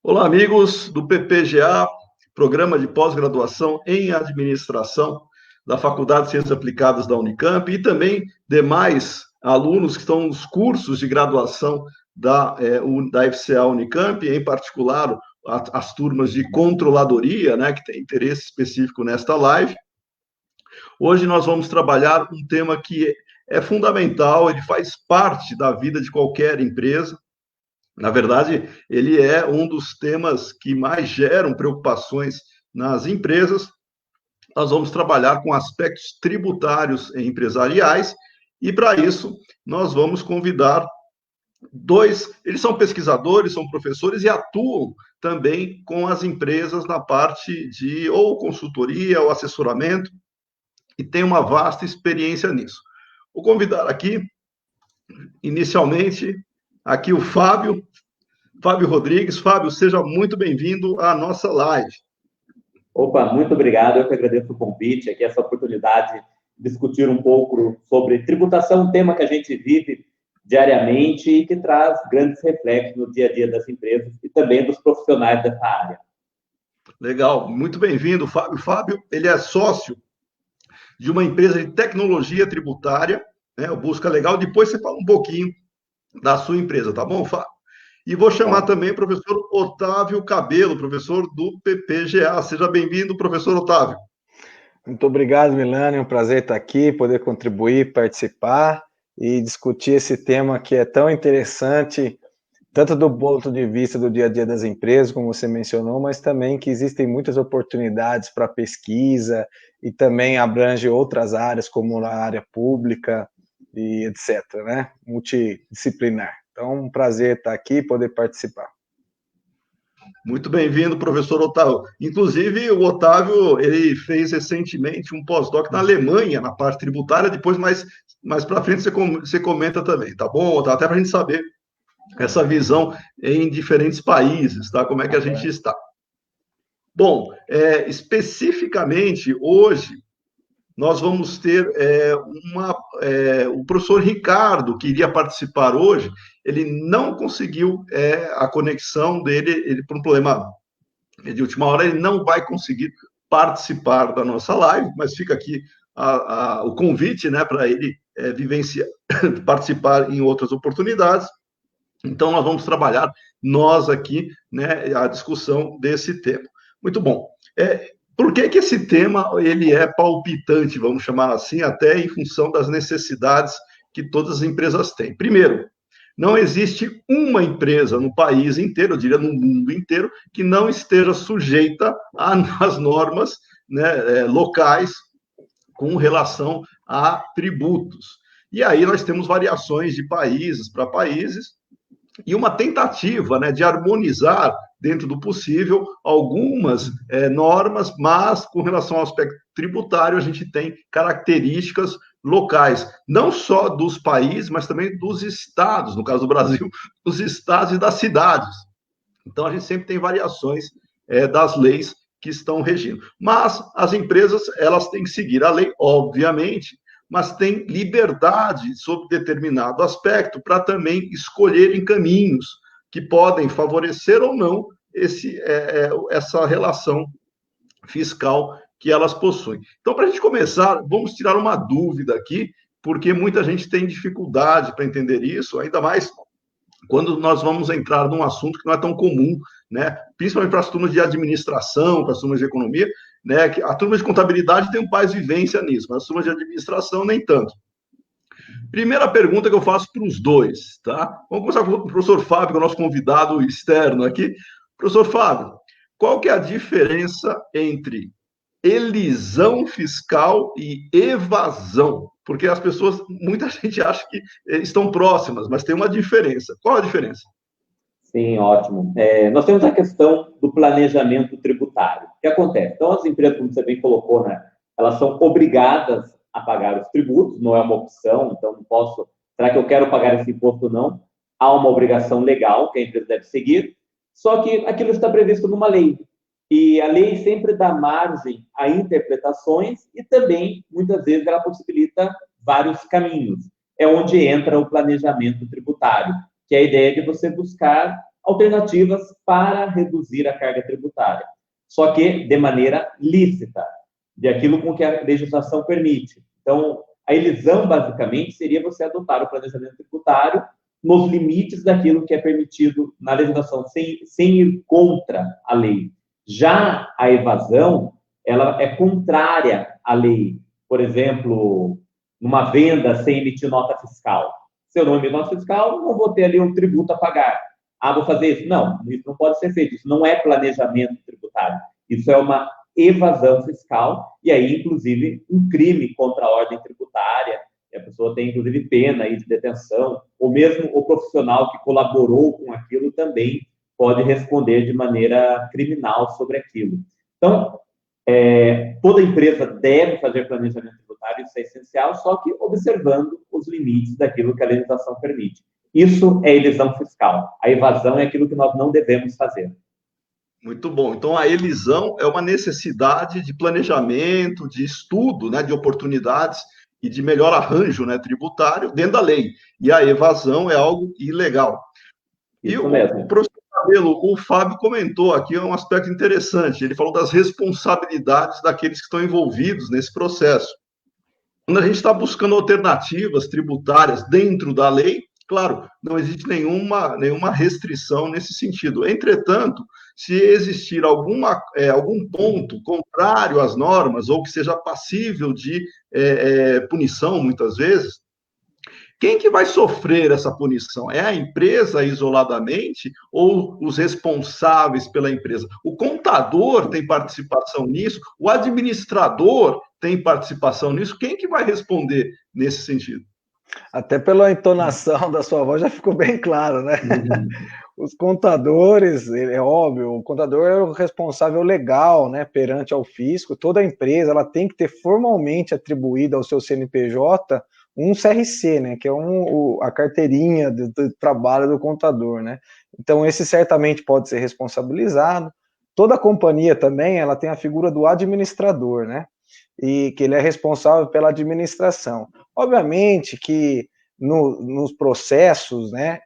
Olá, amigos do PPGA, Programa de Pós-Graduação em Administração da Faculdade de Ciências Aplicadas da Unicamp e também demais alunos que estão nos cursos de graduação da FCA Unicamp, em particular as turmas de controladoria, né, que tem interesse específico nesta live. Hoje nós vamos trabalhar um tema que é fundamental, ele faz parte da vida de qualquer empresa. Na verdade, ele é um dos temas que mais geram preocupações nas empresas. Nós vamos trabalhar com aspectos tributários e empresariais, e para isso nós vamos convidar dois, eles são pesquisadores, são professores e atuam também com as empresas na parte de ou consultoria ou assessoramento, e tem uma vasta experiência nisso. Vou convidar aqui, inicialmente, aqui o Fábio Rodrigues. Fábio, seja muito bem-vindo à nossa live. Opa, muito obrigado. Eu que agradeço o convite, aqui essa oportunidade de discutir um pouco sobre tributação, um tema que a gente vive diariamente e que traz grandes reflexos no dia a dia das empresas e também dos profissionais dessa área. Legal, muito bem-vindo, Fábio. Fábio, ele é sócio de uma empresa de tecnologia tributária, né, o Busca Legal. Depois você fala um pouquinho da sua empresa, tá bom, Fábio? E vou chamar também o professor Otávio Cabelo, professor do PPGA. Seja bem-vindo, professor Otávio. Muito obrigado, Milani. É um prazer estar aqui, poder contribuir, participar e discutir esse tema que é tão interessante, tanto do ponto de vista do dia a dia das empresas, como você mencionou, mas também que existem muitas oportunidades para pesquisa e também abrange outras áreas, como a área pública e etc., né? Multidisciplinar. Então, um prazer estar aqui e poder participar. Muito bem-vindo, professor Otávio. Inclusive, o Otávio, ele fez recentemente um pós-doc na Alemanha, na parte tributária. Depois, mais para frente, você comenta também, tá bom, Otávio? Até para a gente saber essa visão em diferentes países, tá? Como é que a gente está. Bom, especificamente, hoje, nós vamos ter o professor Ricardo, que iria participar hoje, ele não conseguiu a conexão dele, ele, por um problema de última hora, ele não vai conseguir participar da nossa live, mas fica aqui o convite, né, para ele vivenciar, participar em outras oportunidades. Então, nós vamos trabalhar, nós aqui, né, a discussão desse tema. Muito bom. Por que esse tema ele é palpitante, vamos chamar assim, até em função das necessidades que todas as empresas têm? Primeiro, não existe uma empresa no país inteiro, eu diria no mundo inteiro, que não esteja sujeita às normas, né, locais com relação a tributos. E aí nós temos variações de países para países, e uma tentativa, né, de harmonizar, dentro do possível, algumas normas, mas com relação ao aspecto tributário, a gente tem características locais, não só dos países, mas também dos estados, no caso do Brasil, dos estados e das cidades. Então, a gente sempre tem variações das leis que estão regindo. Mas as empresas, elas têm que seguir a lei, obviamente, mas tem liberdade sobre determinado aspecto para também escolherem caminhos que podem favorecer ou não essa relação fiscal que elas possuem. Então, para a gente começar, vamos tirar uma dúvida aqui, porque muita gente tem dificuldade para entender isso, ainda mais quando nós vamos entrar num assunto que não é tão comum, né? Principalmente para as turmas de administração, para as turmas de economia, né? A turma de contabilidade tem um vivência nisso, mas as turmas de administração nem tanto. Primeira pergunta que eu faço para os dois, tá? Vamos começar com o professor Fábio, que é o nosso convidado externo aqui. Professor Fábio, qual que é a diferença entre elisão fiscal e evasão? Porque as pessoas, muita gente acha que estão próximas, mas tem uma diferença. Qual a diferença? Sim, ótimo. Nós temos a questão do planejamento tributário. O que acontece? Então, as empresas, como você bem colocou, né, elas são obrigadas a pagar os tributos, não é uma opção, então não posso... Será que eu quero pagar esse imposto ou não? Há uma obrigação legal que a empresa deve seguir, só que aquilo está previsto numa lei. E a lei sempre dá margem a interpretações e também, muitas vezes, ela possibilita vários caminhos. É onde entra o planejamento tributário, que é a ideia de você buscar alternativas para reduzir a carga tributária, só que de maneira lícita, de aquilo com que a legislação permite. Então, a elisão, basicamente, seria você adotar o planejamento tributário nos limites daquilo que é permitido na legislação, sem ir contra a lei. Já a evasão, ela é contrária à lei. Por exemplo, numa venda sem emitir nota fiscal. Se eu não emitir nota fiscal, não vou ter ali um tributo a pagar. Ah, vou fazer isso? Não, isso não pode ser feito. Isso não é planejamento tributário. Isso é uma evasão fiscal e aí, inclusive, um crime contra a ordem tributária. A pessoa tem, inclusive, pena aí de detenção, ou mesmo o profissional que colaborou com aquilo também pode responder de maneira criminal sobre aquilo. Então, toda empresa deve fazer planejamento tributário, isso é essencial, só que observando os limites daquilo que a legislação permite. Isso é elisão fiscal. A evasão é aquilo que nós não devemos fazer. Muito bom. Então, a elisão é uma necessidade de planejamento, de estudo, né, de oportunidades e de melhor arranjo, né, tributário dentro da lei. E a evasão é algo ilegal. Isso mesmo. O professor Cabelo, o Fábio comentou aqui um aspecto interessante. Ele falou das responsabilidades daqueles que estão envolvidos nesse processo. Quando a gente está buscando alternativas tributárias dentro da lei, claro, não existe nenhuma restrição nesse sentido. Entretanto, se existir algum ponto contrário às normas ou que seja passível de punição, muitas vezes, quem que vai sofrer essa punição? É a empresa isoladamente ou os responsáveis pela empresa? O contador tem participação nisso? O administrador tem participação nisso? Quem que vai responder nesse sentido? Até pela entonação da sua voz já ficou bem claro, né? Os contadores, é óbvio, o contador é o responsável legal, né, perante ao fisco. Toda empresa ela tem que ter formalmente atribuído ao seu CNPJ um CRC, né, que é a carteirinha do trabalho do contador, né? Então esse certamente pode ser responsabilizado. Toda companhia também ela tem a figura do administrador, né? E que ele é responsável pela administração. Obviamente que nos processos, né,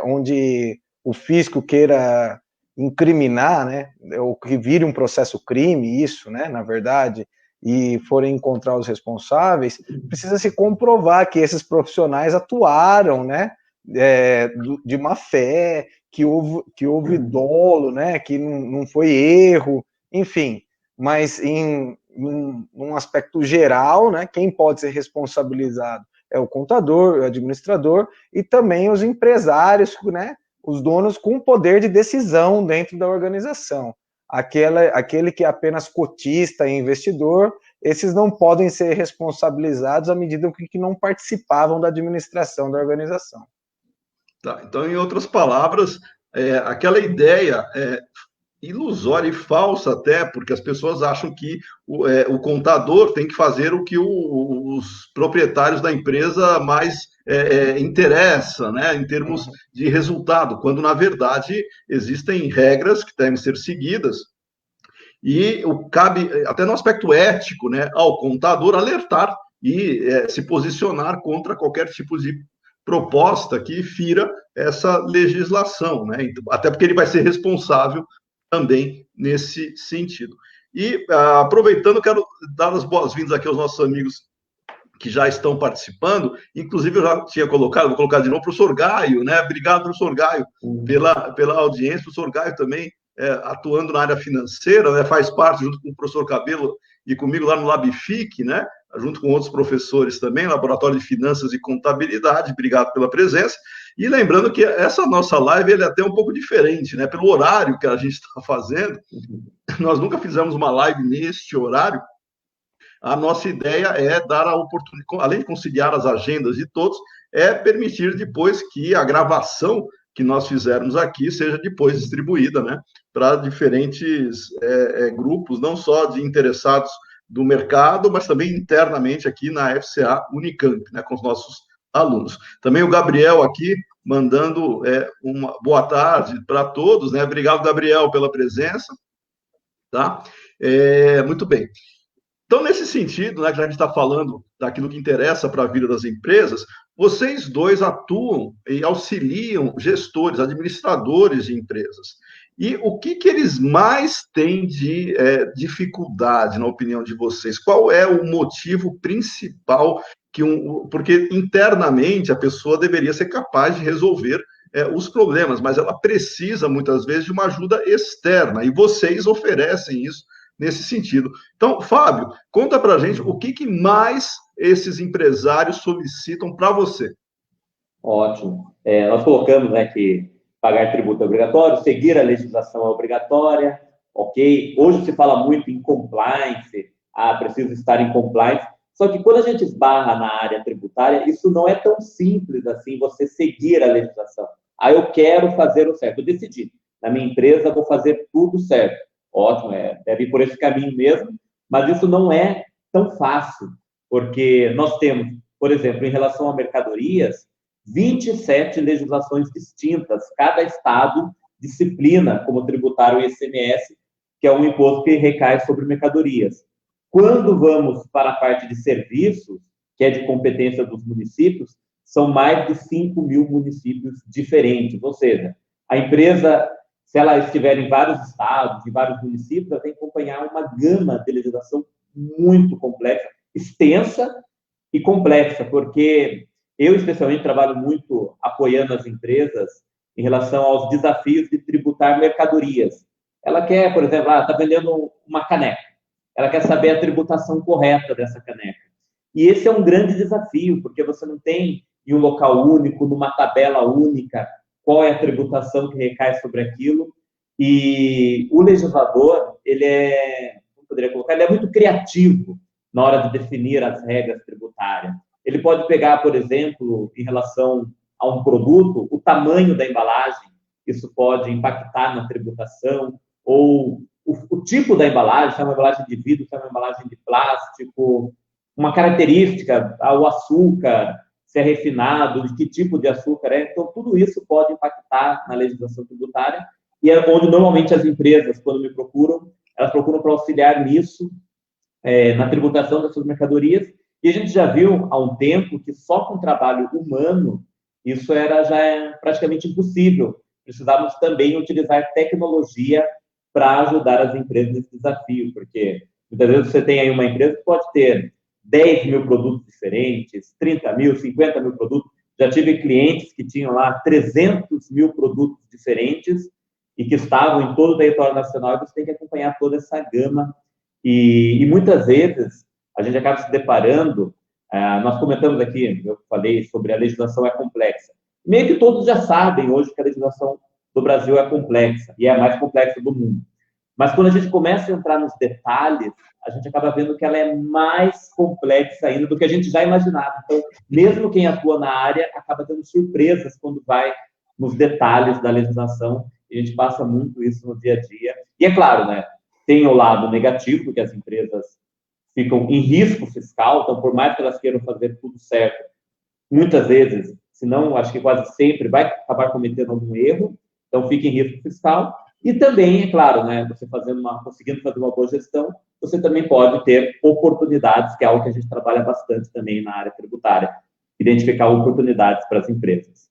onde o fisco queira incriminar, né, ou que vire um processo crime, isso, né, na verdade, e forem encontrar os responsáveis, precisa se comprovar que esses profissionais atuaram, né, de má fé, que houve dolo, né, que não foi erro, enfim, mas num aspecto geral, né, quem pode ser responsabilizado é o contador, o administrador e também os empresários, né, os donos com poder de decisão dentro da organização. Aquele que é apenas cotista e investidor, esses não podem ser responsabilizados à medida que não participavam da administração da organização. Tá, então, em outras palavras, aquela ideia ilusória e falsa até, porque as pessoas acham que o contador tem que fazer o que os proprietários da empresa mais interessa, né, em termos de resultado, quando, na verdade, existem regras que devem ser seguidas e cabe, até no aspecto ético, né, ao contador alertar e se posicionar contra qualquer tipo de proposta que fira essa legislação, né, até porque ele vai ser responsável também nesse sentido. E, aproveitando, quero dar as boas-vindas aqui aos nossos amigos que já estão participando, inclusive eu já tinha colocado, vou colocar de novo, o professor Gaio, né? Obrigado, professor Gaio, pela audiência. O professor Gaio também atuando na área financeira, né? Faz parte, junto com o professor Cabelo e comigo, lá no LabFIC, né? Junto com outros professores também, Laboratório de Finanças e Contabilidade. Obrigado pela presença. E lembrando que essa nossa live é até um pouco diferente, né? Pelo horário que a gente está fazendo, nós nunca fizemos uma live neste horário. A nossa ideia é dar a oportunidade, além de conciliar as agendas de todos, é permitir depois que a gravação que nós fizermos aqui seja depois distribuída, né, para diferentes grupos, não só de interessados do mercado, mas também internamente aqui na FCA Unicamp, né, com os nossos alunos. Também o Gabriel aqui mandando uma boa tarde para todos, né? Obrigado, Gabriel, pela presença. Tá? Muito bem. Então, nesse sentido, né, que a gente está falando daquilo que interessa para a vida das empresas, vocês dois atuam e auxiliam gestores, administradores de empresas. E o que eles mais têm de dificuldade, na opinião de vocês? Qual é o motivo principal porque internamente a pessoa deveria ser capaz de resolver os problemas, mas ela precisa, muitas vezes, de uma ajuda externa, e vocês oferecem isso nesse sentido. Então, Fábio, conta para a gente o que mais esses empresários solicitam para você. Ótimo. Nós colocamos, né, que pagar tributo é obrigatório, seguir a legislação é obrigatória, ok? Hoje se fala muito em compliance, preciso estar em compliance, só que quando a gente esbarra na área tributária, isso não é tão simples assim, você seguir a legislação. Eu quero fazer o certo, eu decidi, na minha empresa vou fazer tudo certo. Ótimo, deve ir por esse caminho mesmo, mas isso não é tão fácil, porque nós temos, por exemplo, em relação a mercadorias, 27 legislações distintas, cada estado disciplina como tributar o ICMS, que é um imposto que recai sobre mercadorias. Quando vamos para a parte de serviços, que é de competência dos municípios, são mais de 5 mil municípios diferentes, ou seja, a empresa, se ela estiver em vários estados, em vários municípios, ela tem que acompanhar uma gama de legislação muito complexa, extensa e complexa, porque eu, especialmente, trabalho muito apoiando as empresas em relação aos desafios de tributar mercadorias. Ela quer, por exemplo, está vendendo uma caneca. Ela quer saber a tributação correta dessa caneca. E esse é um grande desafio, porque você não tem em um local único, numa tabela única, qual é a tributação que recai sobre aquilo. E o legislador, ele é muito criativo na hora de definir as regras tributárias. Ele pode pegar, por exemplo, em relação a um produto, o tamanho da embalagem, isso pode impactar na tributação, ou o tipo da embalagem, se é uma embalagem de vidro, se é uma embalagem de plástico, uma característica, o açúcar, se é refinado, de que tipo de açúcar é. Então, tudo isso pode impactar na legislação tributária, e é onde normalmente as empresas, quando me procuram, elas procuram para auxiliar nisso, na tributação das suas mercadorias. E a gente já viu há um tempo que só com trabalho humano isso já é praticamente impossível. Precisamos também utilizar tecnologia para ajudar as empresas nesse desafio, porque muitas vezes você tem aí uma empresa que pode ter 10 mil produtos diferentes, 30 mil, 50 mil produtos. Já tive clientes que tinham lá 300 mil produtos diferentes e que estavam em todo o território nacional, e você tem que acompanhar toda essa gama. E muitas vezes a gente acaba se deparando, nós comentamos aqui, eu falei sobre a legislação é complexa. Meio que todos já sabem hoje que a legislação do Brasil é complexa, e é a mais complexa do mundo. Mas quando a gente começa a entrar nos detalhes, a gente acaba vendo que ela é mais complexa ainda do que a gente já imaginava. Então, mesmo quem atua na área acaba tendo surpresas quando vai nos detalhes da legislação, e a gente passa muito isso no dia a dia. E é claro, né, tem o lado negativo, porque as empresas ficam em risco fiscal, então, por mais que elas queiram fazer tudo certo, muitas vezes, se não, acho que quase sempre, vai acabar cometendo algum erro, então fica em risco fiscal. E também, é claro, né, você conseguindo fazer uma boa gestão, você também pode ter oportunidades, que é algo que a gente trabalha bastante também na área tributária, identificar oportunidades para as empresas.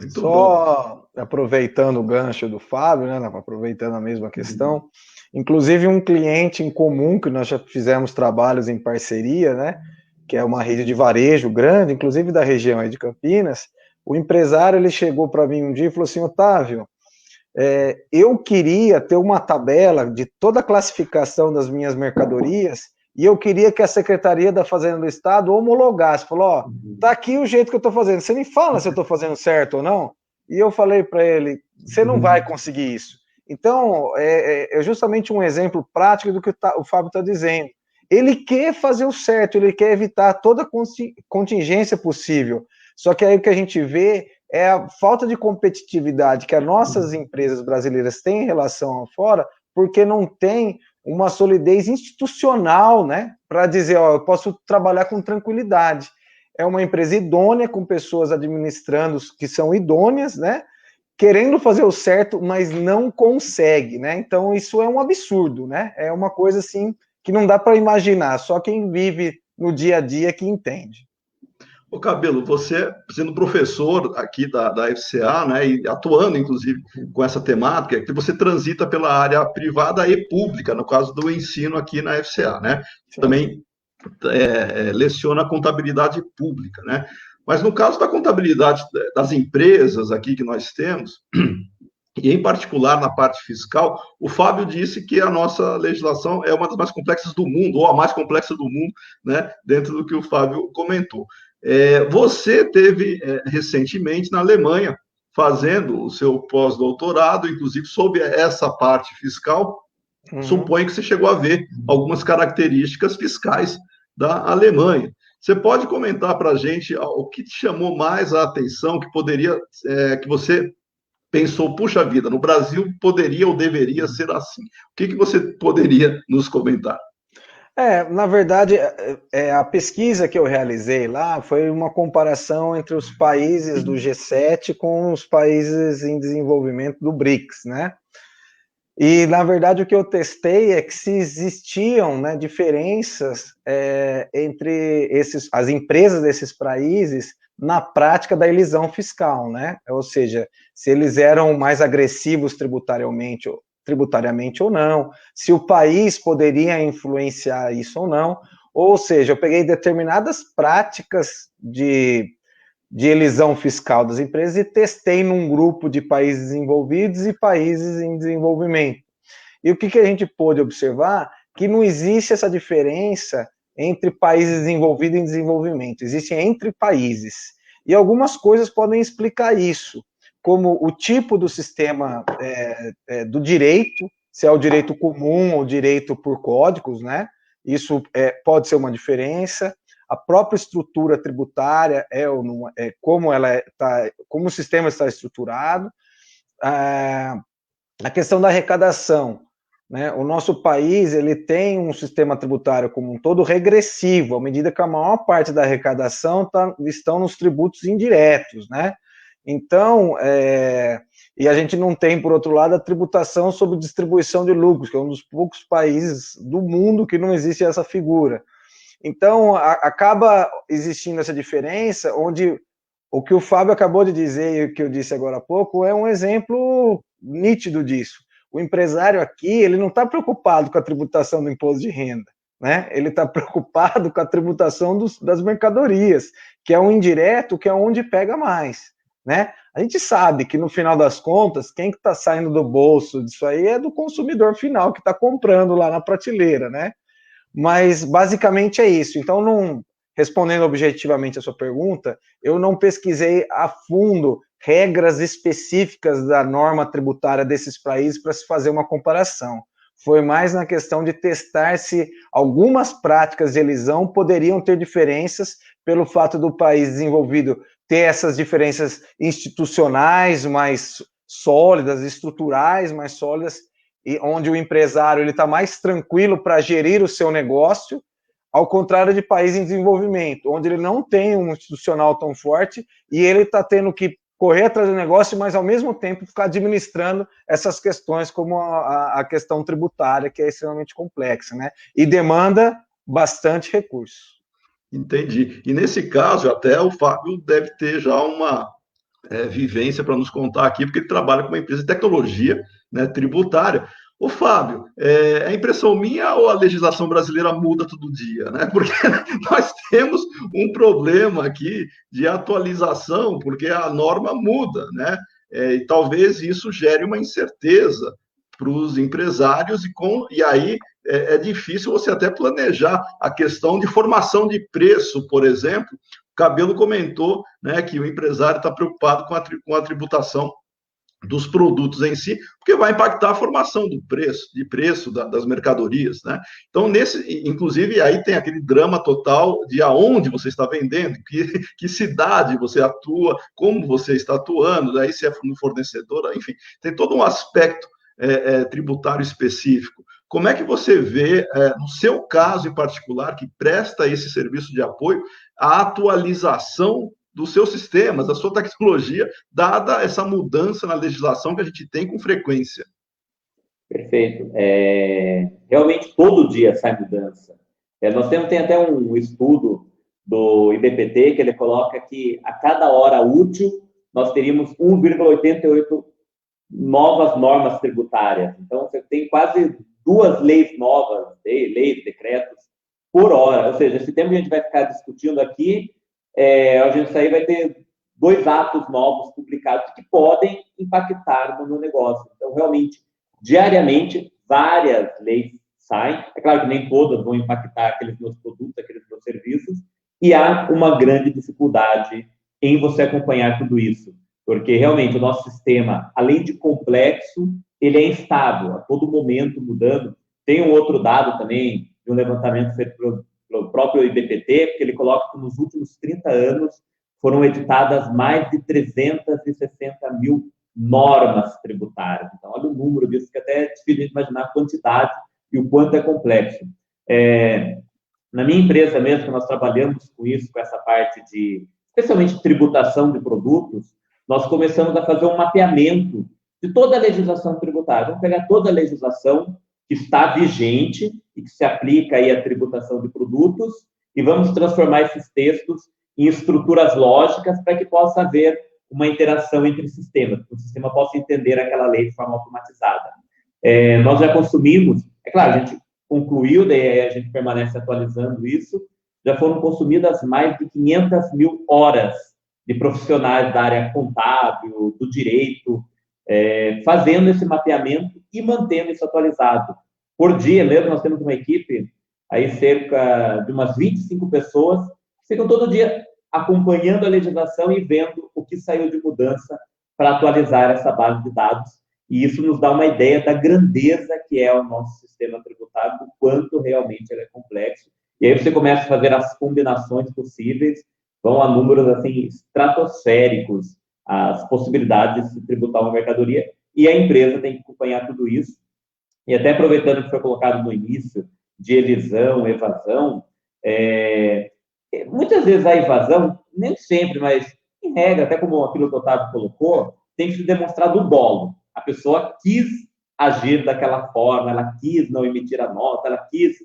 Só aproveitando o gancho do Fábio, né, aproveitando a mesma questão, inclusive um cliente em comum que nós já fizemos trabalhos em parceria, né, que é uma rede de varejo grande, inclusive da região aí de Campinas. O empresário, ele chegou para mim um dia e falou assim: Otávio, eu queria ter uma tabela de toda a classificação das minhas mercadorias e eu queria que a Secretaria da Fazenda do Estado homologasse. Falou: tá aqui o jeito que eu estou fazendo, você me fala se eu estou fazendo certo ou não? E eu falei para ele: você não vai conseguir isso. Então, é justamente um exemplo prático do que o Fábio está dizendo. Ele quer fazer o certo, ele quer evitar toda contingência possível. Só que aí o que a gente vê é a falta de competitividade que as nossas empresas brasileiras têm em relação a fora, porque não tem uma solidez institucional, né, para dizer, eu posso trabalhar com tranquilidade. É uma empresa idônea, com pessoas administrando que são idôneas, né, querendo fazer o certo, mas não consegue, né? Então isso é um absurdo, né? É uma coisa assim que não dá para imaginar, só quem vive no dia a dia que entende. Ô, Cabelo, você sendo professor aqui da FCA, né, e atuando, inclusive, com essa temática, que você transita pela área privada e pública, no caso do ensino aqui na FCA, né? Sim. Também leciona contabilidade pública, né? Mas no caso da contabilidade das empresas aqui que nós temos, e em particular na parte fiscal, o Fábio disse que a nossa legislação é uma das mais complexas do mundo, ou a mais complexa do mundo, né? Dentro do que o Fábio comentou. Você teve recentemente na Alemanha fazendo o seu pós-doutorado, inclusive sobre essa parte fiscal. Suponho que você chegou a ver algumas características fiscais da Alemanha. Você pode comentar para a gente o que te chamou mais a atenção, que poderia, que você pensou, puxa vida, no Brasil poderia ou deveria ser assim. O que você poderia nos comentar? Na verdade, a pesquisa que eu realizei lá foi uma comparação entre os países do G7 com os países em desenvolvimento do BRICS, né? E, na verdade, o que eu testei é que se existiam, né, diferenças entre as empresas desses países na prática da elisão fiscal, né? Ou seja, se eles eram mais agressivos tributariamente ou não, se o país poderia influenciar isso ou não. Ou seja, eu peguei determinadas práticas de elisão fiscal das empresas e testei num grupo de países desenvolvidos e países em desenvolvimento. E o que a gente pôde observar? Que não existe essa diferença entre países desenvolvidos e em desenvolvimento, existe entre países. E algumas coisas podem explicar isso, como o tipo do sistema do direito, se é o direito comum ou direito por códigos, né? Isso pode ser uma diferença. A própria estrutura tributária como como o sistema está estruturado. A questão da arrecadação, né? O nosso país ele tem um sistema tributário como um todo regressivo, à medida que a maior parte da arrecadação estão nos tributos indiretos, né? Então, e a gente não tem, por outro lado, a tributação sobre distribuição de lucros, que é um dos poucos países do mundo que não existe essa figura. Então, acaba existindo essa diferença, onde o que o Fábio acabou de dizer e o que eu disse agora há pouco é um exemplo nítido disso. O empresário aqui, ele não está preocupado com a tributação do imposto de renda, né? Ele está preocupado com a tributação das mercadorias, que é um indireto, que é onde pega mais, né? A gente sabe que, no final das contas, quem que está saindo do bolso disso aí é do consumidor final, que está comprando lá na prateleira, né? Mas, basicamente, é isso. Então, respondendo objetivamente a sua pergunta, eu não pesquisei a fundo regras específicas da norma tributária desses países para se fazer uma comparação. Foi mais na questão de testar se algumas práticas de elisão poderiam ter diferenças pelo fato do país desenvolvido ter essas diferenças institucionais mais sólidas, estruturais mais sólidas, e onde o empresário está mais tranquilo para gerir o seu negócio, ao contrário de países em desenvolvimento, onde ele não tem um institucional tão forte e ele está tendo que correr atrás do negócio, mas ao mesmo tempo ficar administrando essas questões, como a questão tributária, que é extremamente complexa, né? E demanda bastante recurso. Entendi. E nesse caso, até o Fábio deve ter já uma vivência para nos contar aqui, porque ele trabalha com uma empresa de tecnologia, né, tributária. Ô, Fábio, é impressão minha ou a legislação brasileira muda todo dia, né? Porque nós temos um problema aqui de atualização, porque a norma muda, né? E talvez isso gere uma incerteza para os empresários, e aí é difícil você até planejar a questão de formação de preço, por exemplo. O Cabelo comentou, né, que o empresário está preocupado com a tributação dos produtos em si, porque vai impactar a formação do preço das mercadorias, né? Então, inclusive, aí tem aquele drama total de aonde você está vendendo, que cidade você atua, como você está atuando, daí se é no fornecedor, enfim, tem todo um aspecto tributário específico. Como é que você vê, no seu caso em particular, que presta esse serviço de apoio, a atualização dos seus sistemas, da sua tecnologia, dada essa mudança na legislação que a gente tem com frequência? Perfeito. Realmente, todo dia sai mudança. Nós tem até um estudo do IBPT, que ele coloca que a cada hora útil nós teríamos 1,88 novas normas tributárias. Então, você tem quase 2 leis novas, leis, decretos, por hora. Ou seja, esse tempo que a gente vai ficar discutindo aqui, a gente aí vai ter 2 atos novos publicados que podem impactar no meu negócio. Então, realmente, diariamente, várias leis saem. É claro que nem todas vão impactar aqueles meus produtos, aqueles meus serviços, e há uma grande dificuldade em você acompanhar tudo isso, porque realmente o nosso sistema, além de complexo, ele é instável, a todo momento mudando. Tem um outro dado também, de um levantamento feito pelo próprio IBPT, porque ele coloca que nos últimos 30 anos foram editadas mais de 360 mil normas tributárias. Então, olha o número disso, que até é difícil de imaginar a quantidade e o quanto é complexo. Na minha empresa mesmo, que nós trabalhamos com isso, com essa parte de, especialmente tributação de produtos, nós começamos a fazer um mapeamento de toda a legislação tributária. Vamos pegar toda a legislação que está vigente e que se aplica aí à tributação de produtos e vamos transformar esses textos em estruturas lógicas para que possa haver uma interação entre sistemas, que o sistema possa entender aquela lei de forma automatizada. Nós já consumimos, é claro, a gente concluiu, daí a gente permanece atualizando isso, já foram consumidas mais de 500 mil horas de profissionais da área contábil, do direito, fazendo esse mapeamento e mantendo isso atualizado. Por dia mesmo, nós temos uma equipe, aí cerca de umas 25 pessoas, que ficam todo dia acompanhando a legislação e vendo o que saiu de mudança para atualizar essa base de dados. E isso nos dá uma ideia da grandeza que é o nosso sistema tributário, do quanto realmente ele é complexo. E aí você começa a fazer as combinações possíveis, vão a números assim estratosféricos, as possibilidades de se tributar uma mercadoria, e a empresa tem que acompanhar tudo isso. E até aproveitando o que foi colocado no início, de elisão, evasão, muitas vezes a evasão, nem sempre, mas em regra, até como aquilo que o Otávio colocou, tem que se demonstrar do dolo. A pessoa quis agir daquela forma, ela quis não emitir a nota, ela quis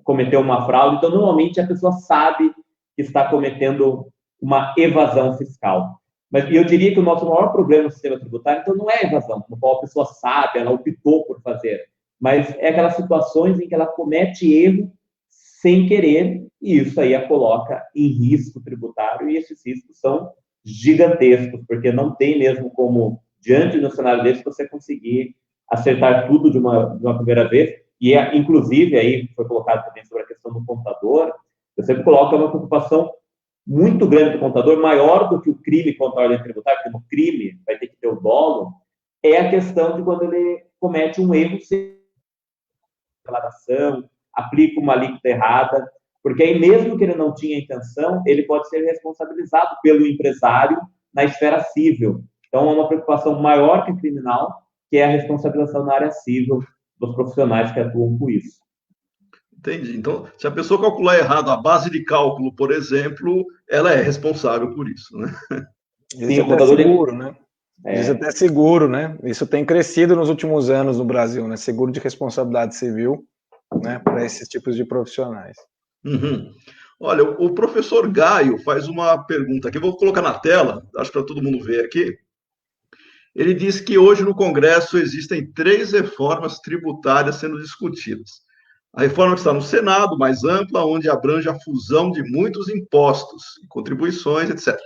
cometer uma fraude. Então, normalmente, a pessoa sabe que está cometendo uma evasão fiscal. Mas eu diria que o nosso maior problema no sistema tributário, então, não é a evasão, no qual a pessoa sabe, ela optou por fazer, mas é aquelas situações em que ela comete erro sem querer, e isso aí a coloca em risco tributário, e esses riscos são gigantescos, porque não tem mesmo como, diante de um cenário desse, você conseguir acertar tudo de uma primeira vez, e inclusive, aí foi colocado também sobre a questão do contador, eu sempre coloco uma preocupação muito grande do contador, maior do que o crime contra a ordem tributária, porque no crime vai ter que ter o dolo, é a questão de quando ele comete um erro sem declaração, aplica uma alíquota errada, porque aí mesmo que ele não tinha intenção, ele pode ser responsabilizado pelo empresário na esfera civil. Então, é uma preocupação maior que criminal, que é a responsabilização na área civil dos profissionais que atuam com isso. Entendi. Então, se a pessoa calcular errado a base de cálculo, por exemplo, ela é responsável por isso, né? Sim, o contador seguro, né? Isso até seguro, né? Isso tem crescido nos últimos anos no Brasil, né? Seguro de responsabilidade civil, né? Para esses tipos de profissionais. Uhum. Olha, o professor Gaio faz uma pergunta aqui, eu vou colocar na tela, acho para todo mundo ver aqui. Ele diz que hoje no Congresso existem 3 reformas tributárias sendo discutidas. A reforma que está no Senado, mais ampla, onde abrange a fusão de muitos impostos, contribuições, etc.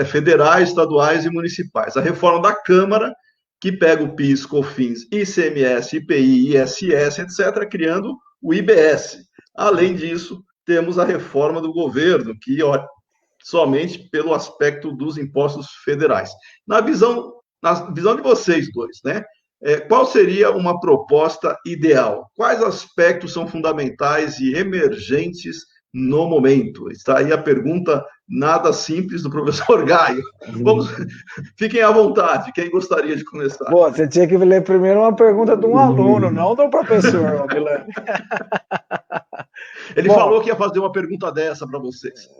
Federais, estaduais e municipais. A reforma da Câmara, que pega o PIS, COFINS, ICMS, IPI, ISS, etc., criando o IBS. Além disso, temos a reforma do governo, que somente pelo aspecto dos impostos federais. Na visão de vocês dois, né? Qual seria uma proposta ideal? Quais aspectos são fundamentais e emergentes no momento? Está aí a pergunta nada simples do professor Gaio. Fiquem à vontade, quem gostaria de começar? Pô, você tinha que ler primeiro uma pergunta de um aluno, não do professor, Milani. Ele falou que ia fazer uma pergunta dessa para vocês.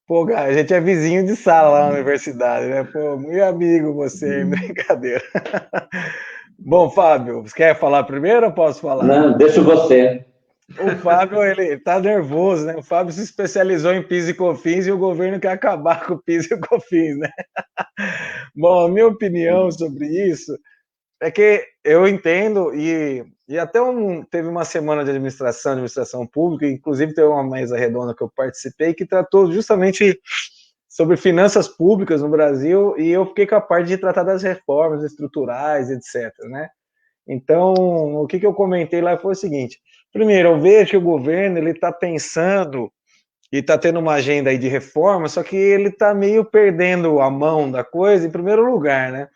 Pô, cara, a gente é vizinho de sala lá na universidade, né? Pô, muito amigo você, brincadeira. Bom, Fábio, você quer falar primeiro ou posso falar? Não, deixa você. O Fábio, ele tá nervoso, né? O Fábio se especializou em PIS e COFINS e o governo quer acabar com o PIS e o COFINS, né? Bom, a minha opinião sobre isso é que eu entendo, e até teve uma semana de administração pública, inclusive teve uma mesa redonda que eu participei, que tratou justamente sobre finanças públicas no Brasil, e eu fiquei capaz de tratar das reformas estruturais, etc., né? Então, o que eu comentei lá foi o seguinte: primeiro, eu vejo que o governo ele está pensando e está tendo uma agenda aí de reforma, só que ele está meio perdendo a mão da coisa, em primeiro lugar, né?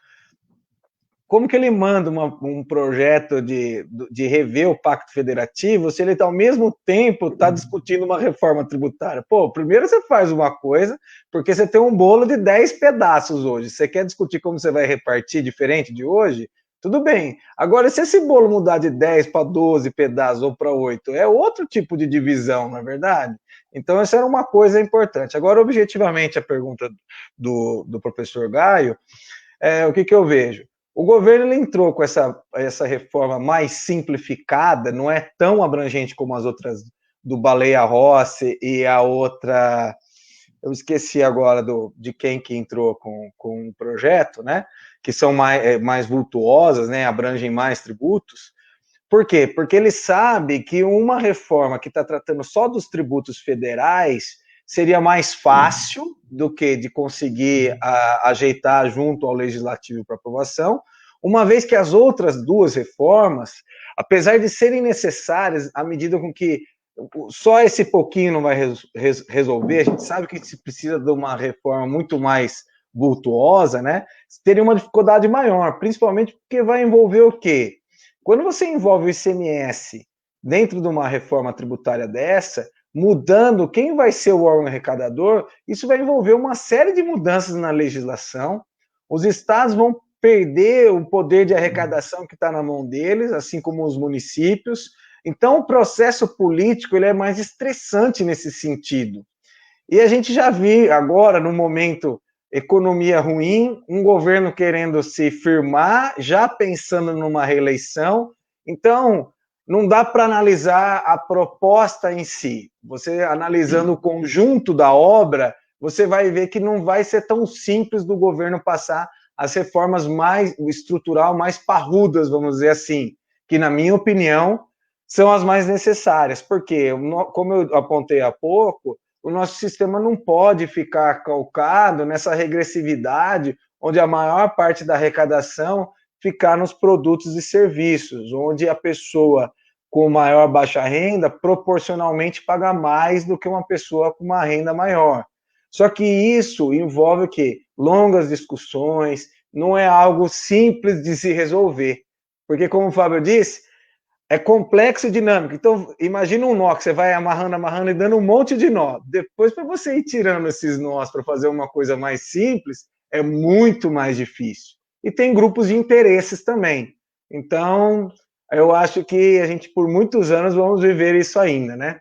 Como que ele manda um projeto de rever o Pacto Federativo se ele, ao mesmo tempo, está discutindo uma reforma tributária? Pô, primeiro você faz uma coisa, porque você tem um bolo de 10 pedaços hoje. Você quer discutir como você vai repartir diferente de hoje? Tudo bem. Agora, se esse bolo mudar de 10 para 12 pedaços ou para 8, é outro tipo de divisão, não é verdade? Então, essa era uma coisa importante. Agora, objetivamente, a pergunta do professor Gaio, o que eu vejo? O governo ele entrou com essa reforma mais simplificada, não é tão abrangente como as outras do Baleia Rossi e a outra, eu esqueci agora de quem que entrou com o projeto, né? Que são mais vultuosas, né? Abrangem mais tributos. Por quê? Porque ele sabe que uma reforma que está tratando só dos tributos federais seria mais fácil do que de conseguir ajeitar junto ao legislativo para aprovação, uma vez que as outras duas reformas, apesar de serem necessárias, à medida com que só esse pouquinho não vai resolver, a gente sabe que se precisa de uma reforma muito mais vultuosa, né? Teria uma dificuldade maior, principalmente porque vai envolver o quê? Quando você envolve o ICMS dentro de uma reforma tributária dessa, mudando quem vai ser o órgão arrecadador, isso vai envolver uma série de mudanças na legislação. Os estados vão perder o poder de arrecadação que está na mão deles, assim como os municípios. Então, o processo político ele é mais estressante nesse sentido. E a gente já viu agora, no momento economia ruim, um governo querendo se firmar, já pensando numa reeleição. Então, não dá para analisar a proposta em si. Você analisando o conjunto da obra, você vai ver que não vai ser tão simples do governo passar as reformas mais estrutural, mais parrudas, vamos dizer assim, que, na minha opinião, são as mais necessárias. Porque, como eu apontei há pouco, o nosso sistema não pode ficar calcado nessa regressividade, onde a maior parte da arrecadação ficar nos produtos e serviços, onde a pessoa com maior baixa renda proporcionalmente paga mais do que uma pessoa com uma renda maior. Só que isso envolve o quê? Longas discussões, não é algo simples de se resolver. Porque, como o Fábio disse, é complexo e dinâmico. Então, imagina um nó que você vai amarrando e dando um monte de nó. Depois, para você ir tirando esses nós para fazer uma coisa mais simples, é muito mais difícil. E tem grupos de interesses também. Então, eu acho que a gente, por muitos anos, vamos viver isso ainda, né?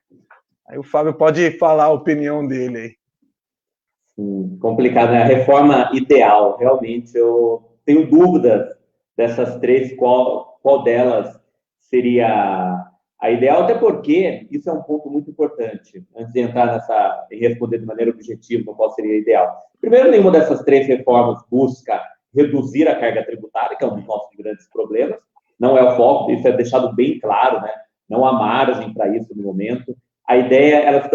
Aí o Fábio pode falar a opinião dele aí. Sim, complicado, né? A reforma ideal, realmente, eu tenho dúvidas dessas três, qual delas seria a ideal, até porque isso é um ponto muito importante, antes de entrar e responder de maneira objetiva qual seria a ideal. Primeiro, nenhuma dessas três reformas busca reduzir a carga tributária, que é um dos nossos grandes problemas, não é o foco, isso é deixado bem claro, né? Não há margem para isso no momento. A ideia, elas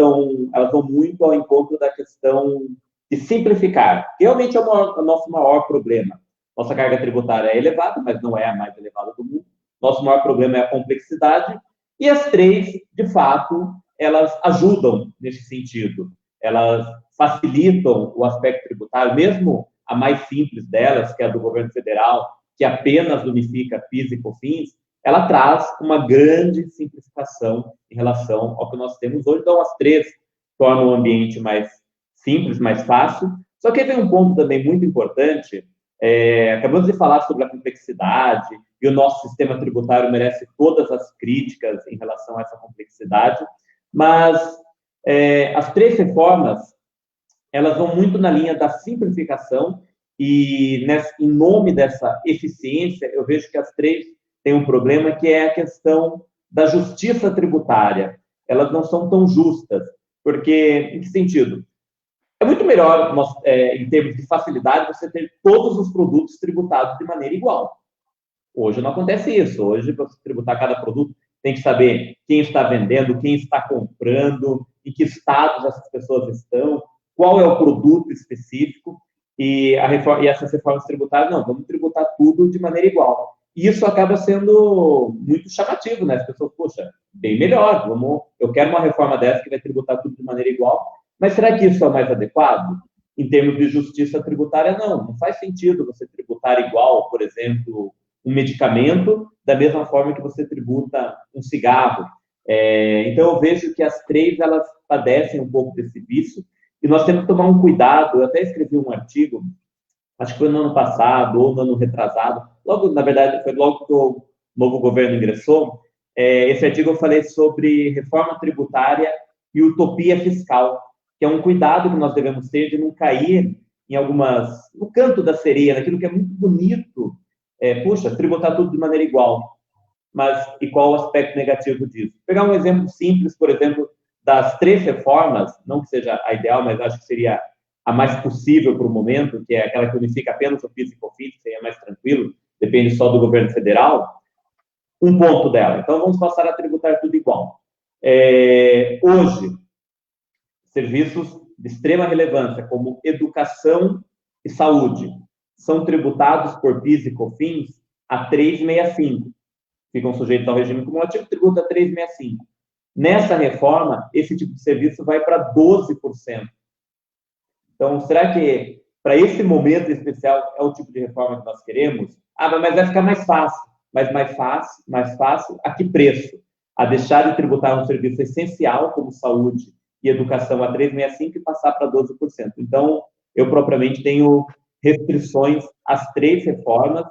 vão muito ao encontro da questão de simplificar. Realmente é o nosso maior problema. Nossa carga tributária é elevada, mas não é a mais elevada do mundo. Nosso maior problema é a complexidade. E as três, de fato, elas ajudam nesse sentido. Elas facilitam o aspecto tributário, mesmo a mais simples delas, que é a do governo federal, que apenas unifica PIS e COFINS, ela traz uma grande simplificação em relação ao que nós temos hoje. Então, as três tornam o ambiente mais simples, mais fácil. Só que vem um ponto também muito importante. Acabamos de falar sobre a complexidade e o nosso sistema tributário merece todas as críticas em relação a essa complexidade, mas as três reformas, elas vão muito na linha da simplificação e, em nome dessa eficiência, eu vejo que as três têm um problema que é a questão da justiça tributária. Elas não são tão justas, porque, em que sentido? É muito melhor, em termos de facilidade, você ter todos os produtos tributados de maneira igual. Hoje não acontece isso. Hoje, para você tributar cada produto, tem que saber quem está vendendo, quem está comprando, em que estados essas pessoas estão, qual é o produto específico, e essas reformas tributárias, não, vamos tributar tudo de maneira igual. E isso acaba sendo muito chamativo, né? As pessoas, poxa, bem melhor, eu quero uma reforma dessa que vai tributar tudo de maneira igual, mas será que isso é o mais adequado? Em termos de justiça tributária, não faz sentido você tributar igual, por exemplo, um medicamento, da mesma forma que você tributa um cigarro. Então, eu vejo que as três, elas padecem um pouco desse vício, e nós temos que tomar um cuidado. Eu até escrevi um artigo, acho que foi no ano passado, ou no ano retrasado, na verdade, foi logo que o novo governo ingressou. Esse artigo eu falei sobre reforma tributária e utopia fiscal, que é um cuidado que nós devemos ter de não cair no canto da sereia, naquilo que é muito bonito. Puxa, tributar tudo de maneira igual. Mas e qual o aspecto negativo disso? Pegar um exemplo simples, por exemplo, das 3 reformas, não que seja a ideal, mas acho que seria a mais possível para o momento, que é aquela que unifica apenas o PIS e COFINS, que seria mais tranquilo, depende só do governo federal, um ponto dela. Então, vamos passar a tributar tudo igual. Hoje, serviços de extrema relevância, como educação e saúde, são tributados por PIS e COFINS a 365. Ficam sujeitos ao regime cumulativo, tributa 365. Nessa reforma, esse tipo de serviço vai para 12%. Então, será que, para esse momento especial, é o tipo de reforma que nós queremos? Mas vai ficar mais fácil. Mas mais fácil, a que preço? A deixar de tributar um serviço essencial, como saúde e educação, a 365 e passar para 12%. Então, eu propriamente tenho restrições às 3 reformas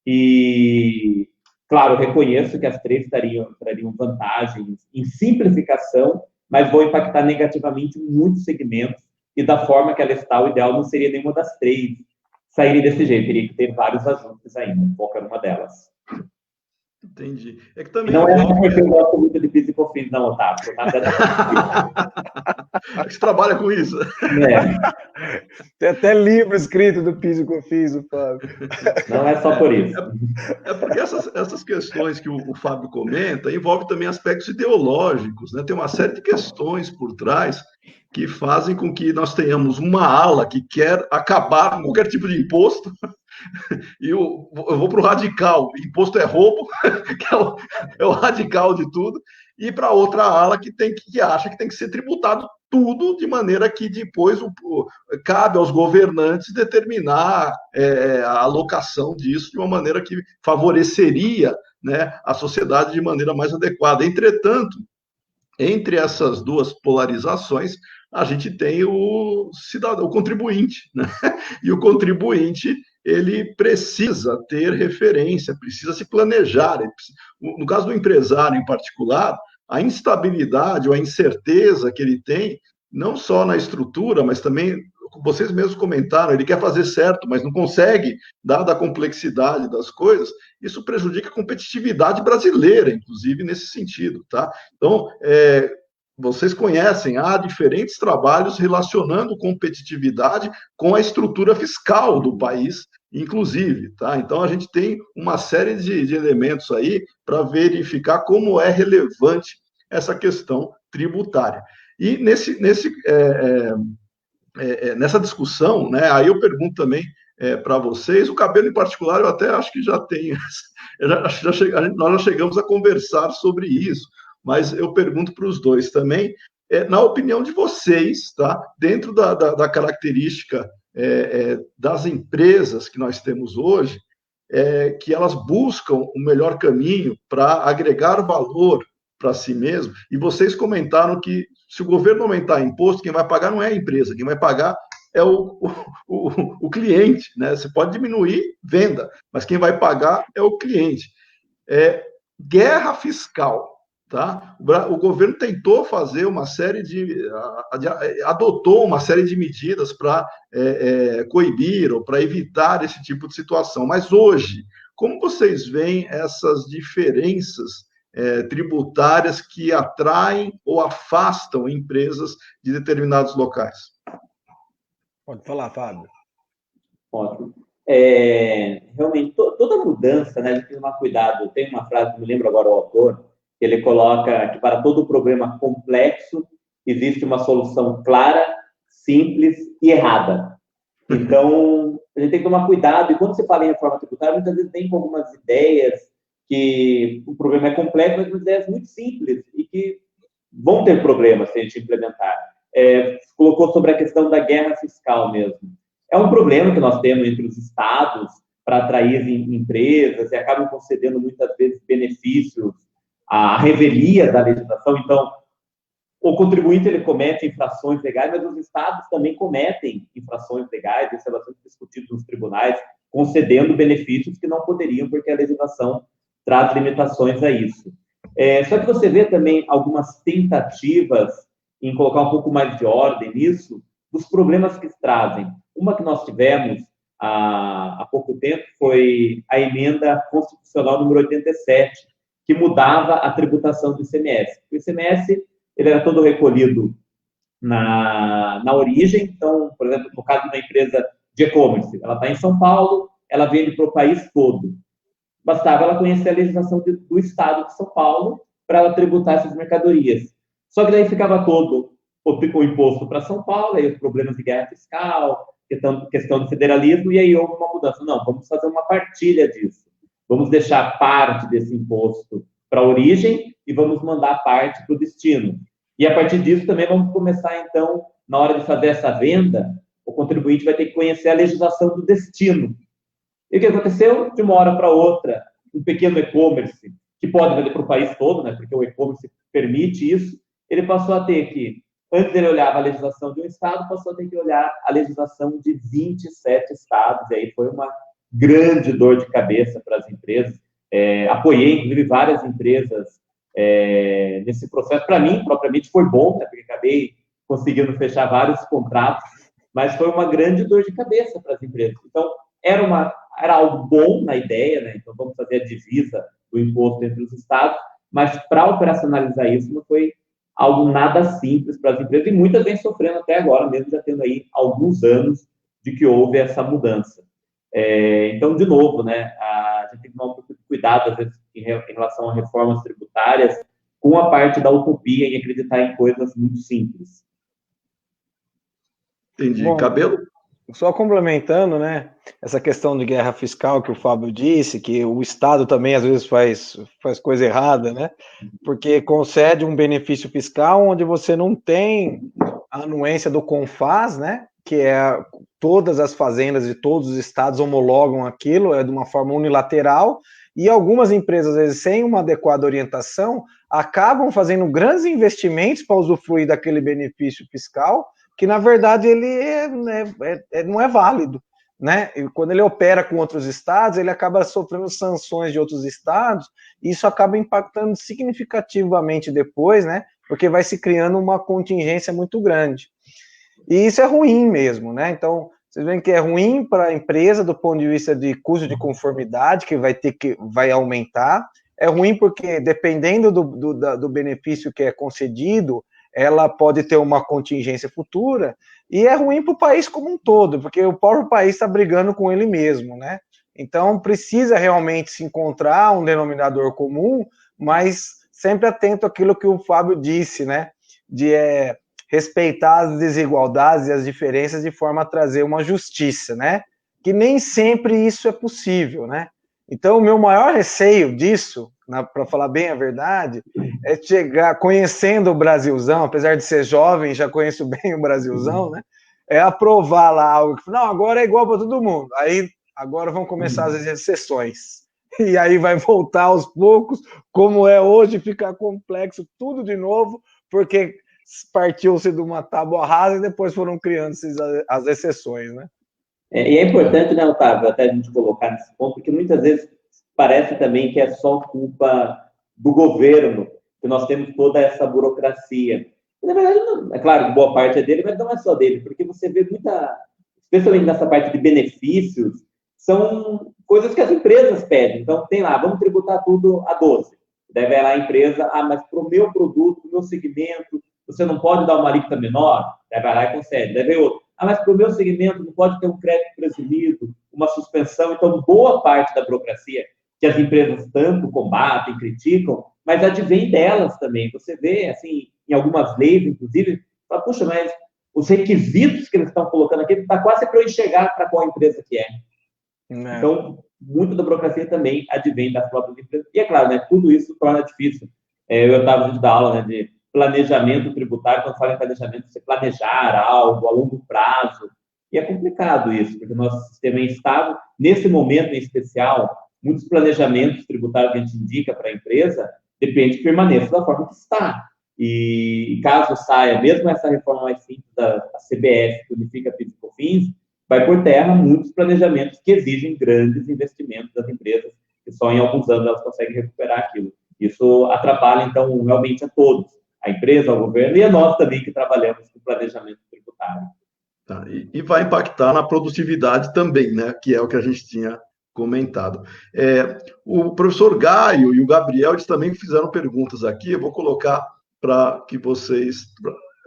e, claro, reconheço que as 3 trariam vantagens em simplificação, mas vão impactar negativamente muitos segmentos, e da forma que ela está, o ideal não seria nenhuma das 3 saírem desse jeito, teria que ter vários ajustes ainda, qualquer uma delas. Entendi. É que também não é porque eu gosto muito de PIS e COFINS, não, Otávio. Você trabalha com isso. Tem até livro escrito do PIS e COFINS, o Fábio. Não é só por isso. Porque essas questões que o Fábio comenta envolvem também aspectos ideológicos, né? Tem uma série de questões por trás que fazem com que nós tenhamos uma ala que quer acabar com qualquer tipo de imposto. E eu vou para o radical, imposto é roubo, que é o radical de tudo, e para outra ala que acha que tem que ser tributado tudo, de maneira que depois cabe aos governantes determinar a alocação disso de uma maneira que favoreceria, né, a sociedade de maneira mais adequada. Entretanto, entre essas duas polarizações, a gente tem o cidadão, o contribuinte, né? E o contribuinte, ele precisa ter referência, precisa se planejar. No caso do empresário em particular, a instabilidade ou a incerteza que ele tem, não só na estrutura, mas também, vocês mesmos comentaram, ele quer fazer certo, mas não consegue, dada a complexidade das coisas, isso prejudica a competitividade brasileira, inclusive nesse sentido, tá? Então, vocês conhecem, há diferentes trabalhos relacionando competitividade com a estrutura fiscal do país, inclusive, tá? Então, a gente tem uma série de elementos aí para verificar como é relevante essa questão tributária. E nessa discussão, né, aí eu pergunto também para vocês, o cabelo em particular, eu até acho que já tenho, nós já chegamos a conversar sobre isso, mas eu pergunto para os dois também, na opinião de vocês, tá? Dentro da característica das empresas que nós temos hoje, que elas buscam o melhor caminho para agregar valor para si mesmo, e vocês comentaram que se o governo aumentar imposto, quem vai pagar não é a empresa, quem vai pagar é o cliente, né? Você pode diminuir venda, mas quem vai pagar é o cliente. Guerra fiscal. Tá? O governo tentou fazer adotou uma série de medidas para coibir ou para evitar esse tipo de situação. Mas hoje, como vocês veem essas diferenças tributárias que atraem ou afastam empresas de determinados locais? Pode falar, Fábio. Ótimo. Realmente, toda mudança, né, a gente tem que tomar cuidado. Tem uma frase, não me lembro agora o autor, que ele coloca que para todo problema complexo existe uma solução clara, simples e errada. Então, a gente tem que tomar cuidado. E quando você fala em reforma tributária, muitas vezes vem com algumas ideias que o problema é complexo, mas são ideias muito simples e que vão ter problemas se a gente implementar. Colocou sobre a questão da guerra fiscal mesmo. É um problema que nós temos entre os estados para atrair empresas e acabam concedendo muitas vezes benefícios à revelia da legislação. Então, o contribuinte ele comete infrações legais, mas os estados também cometem infrações legais, isso é bastante discutido nos tribunais, concedendo benefícios que não poderiam, porque a legislação traz limitações a isso. Só que você vê também algumas tentativas em colocar um pouco mais de ordem nisso, dos problemas que trazem. Uma que nós tivemos há pouco tempo foi a emenda constitucional número 87, que mudava a tributação do ICMS. O ICMS ele era todo recolhido na origem. Então, por exemplo, no caso de uma empresa de e-commerce, ela está em São Paulo, ela vende para o país todo. Bastava ela conhecer a legislação do estado de São Paulo para ela tributar essas mercadorias. Só que daí ficava todo o imposto para São Paulo, aí os problemas de guerra fiscal, questão do federalismo, e aí houve uma mudança. Não, vamos fazer uma partilha disso. Vamos deixar parte desse imposto para a origem e vamos mandar parte para o destino. E a partir disso também vamos começar, então, na hora de fazer essa venda, o contribuinte vai ter que conhecer a legislação do destino. E o que aconteceu? De uma hora para outra, um pequeno e-commerce, que pode vender para o país todo, né, porque o e-commerce permite isso, ele passou a ter que, antes ele olhava a legislação de um estado, passou a ter que olhar a legislação de 27 estados, e aí foi uma grande dor de cabeça para as empresas. Apoiei, inclusive, várias empresas nesse processo. Para mim, propriamente, foi bom, né, porque acabei conseguindo fechar vários contratos, mas foi uma grande dor de cabeça para as empresas. Então, era algo bom na ideia, né? Então, vamos fazer a divisa do imposto entre os estados, mas para operacionalizar isso não foi algo nada simples para as empresas, e muitas vêm sofrendo até agora, mesmo já tendo aí alguns anos de que houve essa mudança. Então, de novo, né, a gente tem que tomar um pouco de cuidado, às vezes, em relação a reformas tributárias, com a parte da utopia em acreditar em coisas muito simples. Entendi. Bom, Cabelo? Só complementando, né, essa questão de guerra fiscal que o Fábio disse, que o Estado também às vezes faz coisa errada, né, porque concede um benefício fiscal onde você não tem a anuência do CONFAS, né, que é todas as fazendas de todos os estados homologam aquilo, é de uma forma unilateral, e algumas empresas, às vezes, sem uma adequada orientação, acabam fazendo grandes investimentos para usufruir daquele benefício fiscal, que na verdade ele não é válido, né? E quando ele opera com outros estados, ele acaba sofrendo sanções de outros estados, e isso acaba impactando significativamente depois, né? Porque vai se criando uma contingência muito grande. E isso é ruim mesmo, né? Então, vocês veem que é ruim para a empresa do ponto de vista de custo de conformidade, que vai aumentar. É ruim porque, dependendo do benefício que é concedido, ela pode ter uma contingência futura, e é ruim para o país como um todo, porque o próprio país está brigando com ele mesmo, né? Então, precisa realmente se encontrar um denominador comum, mas sempre atento àquilo que o Fábio disse, né? De respeitar as desigualdades e as diferenças de forma a trazer uma justiça, né? Que nem sempre isso é possível, né? Então, o meu maior receio disso, para falar bem a verdade, é chegar conhecendo o Brasilzão, apesar de ser jovem, já conheço bem o Brasilzão, né? É aprovar lá algo que, não, agora é igual para todo mundo. Aí, agora vão começar as exceções. E aí vai voltar aos poucos, como é hoje, ficar complexo tudo de novo, porque partiu-se de uma tábua rasa e depois foram criando as exceções, né? E é importante, né, Otávio, até a gente colocar nesse ponto, porque muitas vezes parece também que é só culpa do governo, que nós temos toda essa burocracia. E, na verdade, não, é claro que boa parte é dele, mas não é só dele, porque você vê especialmente nessa parte de benefícios, são coisas que as empresas pedem. Então, tem lá, vamos tributar tudo a 12. Daí vai lá a empresa, mas para o meu produto, para o meu segmento, você não pode dar uma alíquota menor? Daí vai lá e concede. Daí vem outro, mas para o meu segmento não pode ter um crédito presumido, uma suspensão. Então, boa parte da burocracia que as empresas tanto combatem, criticam, mas advém delas também. Você vê, assim, em algumas leis, inclusive, fala, puxa, mas os requisitos que eles estão colocando aqui está quase para eu enxergar para qual empresa que é. Então, muito da burocracia também advém das próprias empresas. E é claro, né, tudo isso torna difícil. Eu estava da aula, né, de planejamento tributário. Quando fala em planejamento, você planejar algo a longo prazo. E é complicado isso, porque o nosso sistema é instável. Nesse momento em especial, muitos planejamentos tributários que a gente indica para a empresa depende que permaneça da forma que está. E caso saia, mesmo essa reforma mais simples da CBF, que unifica PIS e COFINS, vai por terra muitos planejamentos que exigem grandes investimentos das empresas, que só em alguns anos elas conseguem recuperar aquilo. Isso atrapalha, então, realmente a todos, a empresa, ao governo e a nós também que trabalhamos com planejamento tributário. Tá, e vai impactar na produtividade também, né? Que é o que a gente tinha comentado. O professor Gaio e o Gabriel, eles também fizeram perguntas aqui, eu vou colocar para que vocês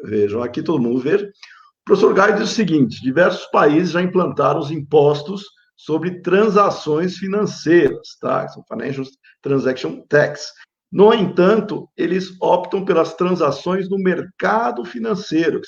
vejam aqui, todo mundo veja. O professor Gaio diz o seguinte: diversos países já implantaram os impostos sobre transações financeiras, tá? São Financial Transaction Tax. No entanto, eles optam pelas transações no mercado financeiro,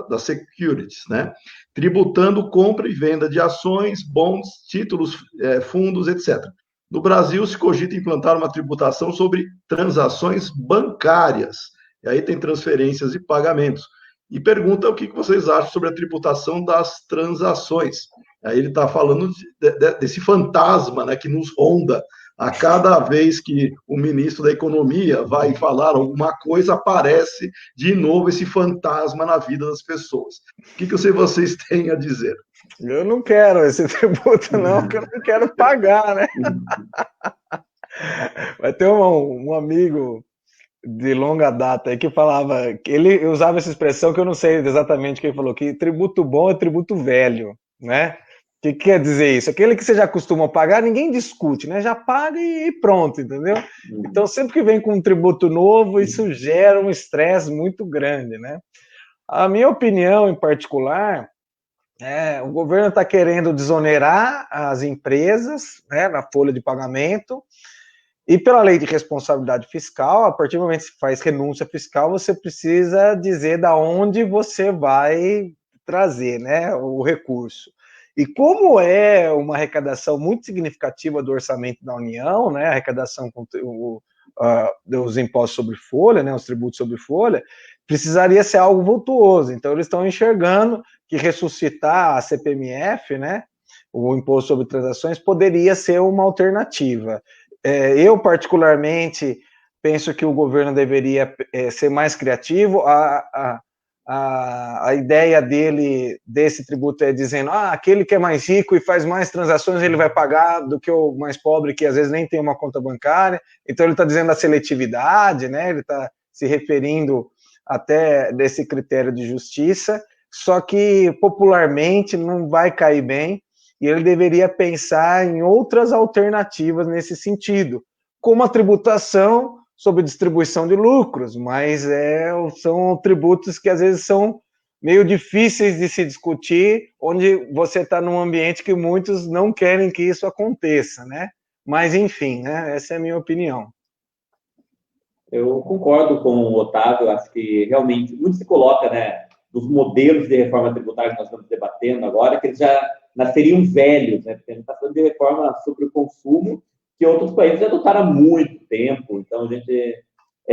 das securities, né? Tributando compra e venda de ações, bons, títulos, fundos, etc. No Brasil, se cogita implantar uma tributação sobre transações bancárias. E aí tem transferências e pagamentos. E pergunta o que vocês acham sobre a tributação das transações. Aí ele está falando desse fantasma, né, que nos ronda. A cada vez que o ministro da Economia vai falar alguma coisa, aparece de novo esse fantasma na vida das pessoas. O que vocês têm a dizer? Eu não quero esse tributo, não, porque eu não quero pagar, né? Vai ter um amigo de longa data aí que falava, que ele usava essa expressão que eu não sei exatamente o que ele falou, que tributo bom é tributo velho, né? O que quer dizer isso? Aquele que você já costuma pagar, ninguém discute, né? Já paga e pronto, entendeu? Então, sempre que vem com um tributo novo, isso gera um estresse muito grande, né? A minha opinião, em particular, o governo está querendo desonerar as empresas, né, na folha de pagamento, e pela lei de responsabilidade fiscal, a partir do momento que você faz renúncia fiscal, você precisa dizer da onde você vai trazer, né, o recurso. E como é uma arrecadação muito significativa do orçamento da União, né, a arrecadação com dos impostos sobre folha, né, os tributos sobre folha, precisaria ser algo vultuoso. Então, eles estão enxergando que ressuscitar a CPMF, né, o imposto sobre transações, poderia ser uma alternativa. Eu, particularmente, penso que o governo deveria ser mais criativo. A ideia desse tributo é dizendo, aquele que é mais rico e faz mais transações, ele vai pagar do que o mais pobre, que às vezes nem tem uma conta bancária. Então, ele está dizendo a seletividade, né? Ele está se referindo até desse critério de justiça, só que popularmente não vai cair bem, e ele deveria pensar em outras alternativas nesse sentido, como a tributação sobre distribuição de lucros, mas são tributos que às vezes são meio difíceis de se discutir, onde você está num ambiente que muitos não querem que isso aconteça, né? Mas, enfim, né? Essa é a minha opinião. Eu concordo com o Otávio, acho que realmente muito se coloca, né, dos modelos de reforma tributária que nós estamos debatendo agora, que eles já nasceriam velhos, né? Porque a gente está falando de reforma sobre o consumo, que outros países já adotaram há muito tempo. Então, a gente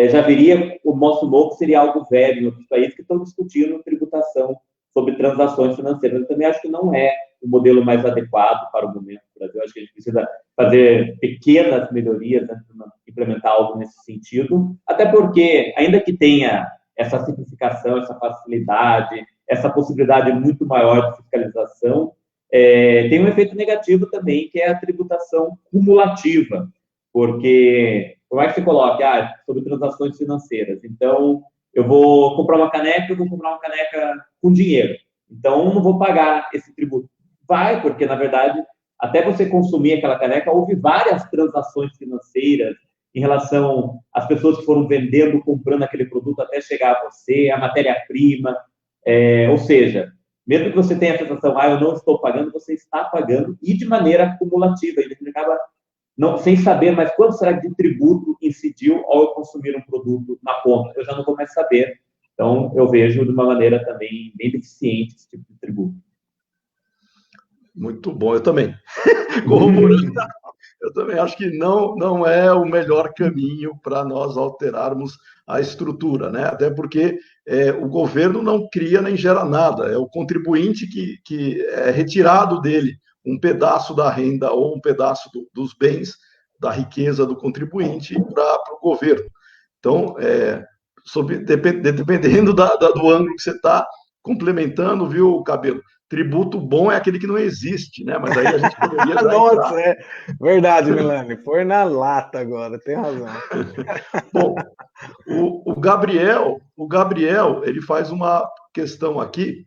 já veria o nosso novo seria algo velho em outros países que estão discutindo tributação sobre transações financeiras. Eu também acho que não é o modelo mais adequado para o momento do Brasil. Acho que a gente precisa fazer pequenas melhorias, né, implementar algo nesse sentido, até porque, ainda que tenha essa simplificação, essa facilidade, essa possibilidade muito maior de fiscalização, tem um efeito negativo também, que é a tributação cumulativa, porque, por mais que você coloque, sobre transações financeiras, então, eu vou comprar uma caneca, eu vou comprar uma caneca com dinheiro, então, não vou pagar esse tributo. Vai, porque, na verdade, até você consumir aquela caneca, houve várias transações financeiras em relação às pessoas que foram vendendo, comprando aquele produto até chegar a você, a matéria-prima, ou seja, mesmo que você tenha a sensação, eu não estou pagando, você está pagando, e de maneira acumulativa, ele acaba sem saber, mas quanto será que de tributo incidiu ao eu consumir um produto na ponta? Eu já não vou mais saber. Então, eu vejo de uma maneira também bem deficiente esse tipo de tributo. Muito bom, eu também. Eu também acho que não é o melhor caminho para nós alterarmos a estrutura, né? Até porque o governo não cria nem gera nada, é o contribuinte que é retirado dele um pedaço da renda ou um pedaço dos bens, da riqueza do contribuinte para o governo. Então, dependendo do ângulo que você está complementando, viu, Cabelo? Tributo bom é aquele que não existe, né? Mas aí a gente poderia já Nossa, verdade, Milani. Foi na lata agora, tem razão. Bom, o Gabriel, ele faz uma questão aqui.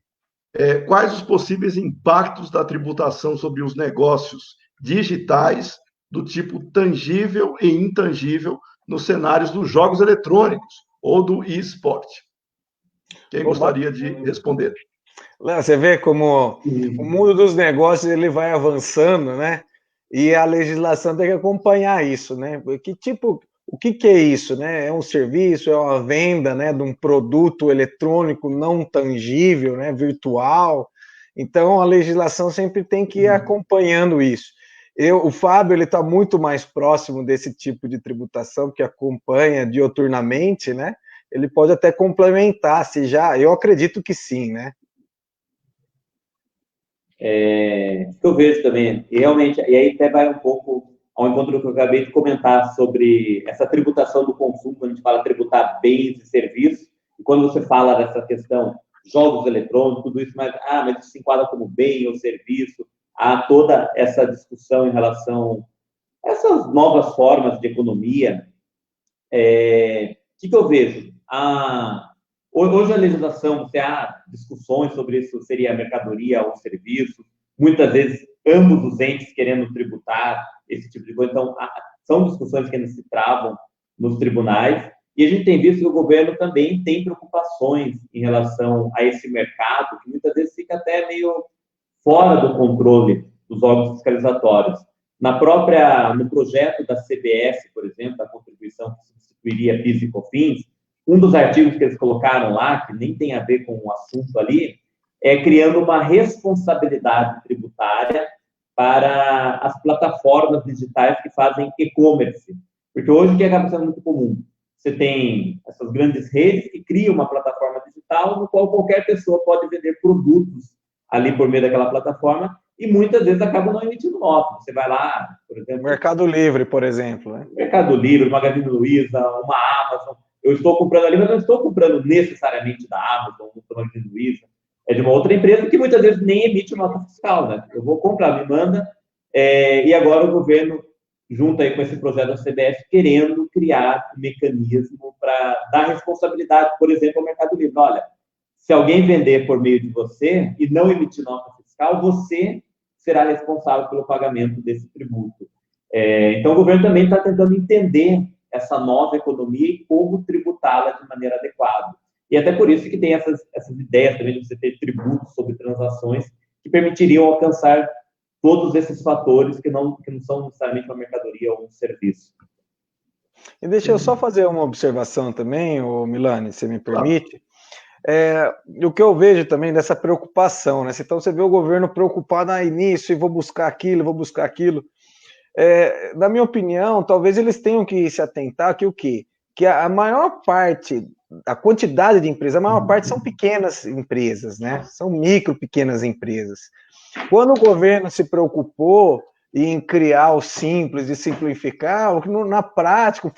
Quais os possíveis impactos da tributação sobre os negócios digitais do tipo tangível e intangível nos cenários dos jogos eletrônicos ou do e-sport? Quem gostaria de responder? Léo, você vê como o mundo dos negócios ele vai avançando, né? E a legislação tem que acompanhar isso, né? O que é isso, né? É um serviço, é uma venda, né, de um produto eletrônico não tangível, né, virtual. Então a legislação sempre tem que ir acompanhando isso. O Fábio ele está muito mais próximo desse tipo de tributação que acompanha dioturnamente, né? Ele pode até complementar, se já. Eu acredito que sim, né? Que eu vejo também, realmente, e aí até vai um pouco ao encontro do que eu acabei de comentar sobre essa tributação do consumo, quando a gente fala tributar bens e serviços, e quando você fala dessa questão jogos eletrônicos, tudo isso, mas isso se enquadra como bem ou serviço, há toda essa discussão em relação a essas novas formas de economia. O que eu vejo? Hoje a legislação, você há discussões sobre isso, seria mercadoria ou serviço, muitas vezes ambos os entes querendo tributar esse tipo de coisa, então são discussões que ainda se travam nos tribunais, e a gente tem visto que o governo também tem preocupações em relação a esse mercado, que muitas vezes fica até meio fora do controle dos órgãos fiscalizatórios. No projeto da CBS, por exemplo, a contribuição que substituiria PIS e COFINS, um dos artigos que eles colocaram lá, que nem tem a ver com o assunto ali, é criando uma responsabilidade tributária para as plataformas digitais que fazem e-commerce. Porque hoje o que acaba sendo muito comum? Você tem essas grandes redes que criam uma plataforma digital no qual qualquer pessoa pode vender produtos ali por meio daquela plataforma e muitas vezes acabam não emitindo nota. Você vai lá, por exemplo... Mercado Livre, por exemplo. Né? Mercado Livre, Magazine Luiza, uma Amazon. Eu estou comprando ali, mas não estou comprando necessariamente da Amazon, do Magazine Luiza. É de uma outra empresa que muitas vezes nem emite nota fiscal, né? Eu vou comprar, me manda, e agora o governo, junto aí com esse projeto da CBF, querendo criar um mecanismo para dar responsabilidade, por exemplo, ao Mercado Livre. Olha, se alguém vender por meio de você e não emitir nota fiscal, você será responsável pelo pagamento desse tributo. Então, o governo também está tentando entender essa nova economia e como tributá-la de maneira adequada. E até por isso que tem essas ideias também de você ter tributos sobre transações que permitiriam alcançar todos esses fatores que não são necessariamente uma mercadoria ou um serviço. E deixa eu só fazer uma observação também, Milani, se me permite. O que eu vejo também dessa preocupação, né? Então você vê o governo preocupado nisso, e vou buscar aquilo. Na minha opinião, talvez eles tenham que se atentar que o quê? Que a maior parte, a quantidade de empresas, a maior parte são pequenas empresas, né? São pequenas empresas. Quando o governo se preocupou em criar o simples e simplificar, na prática,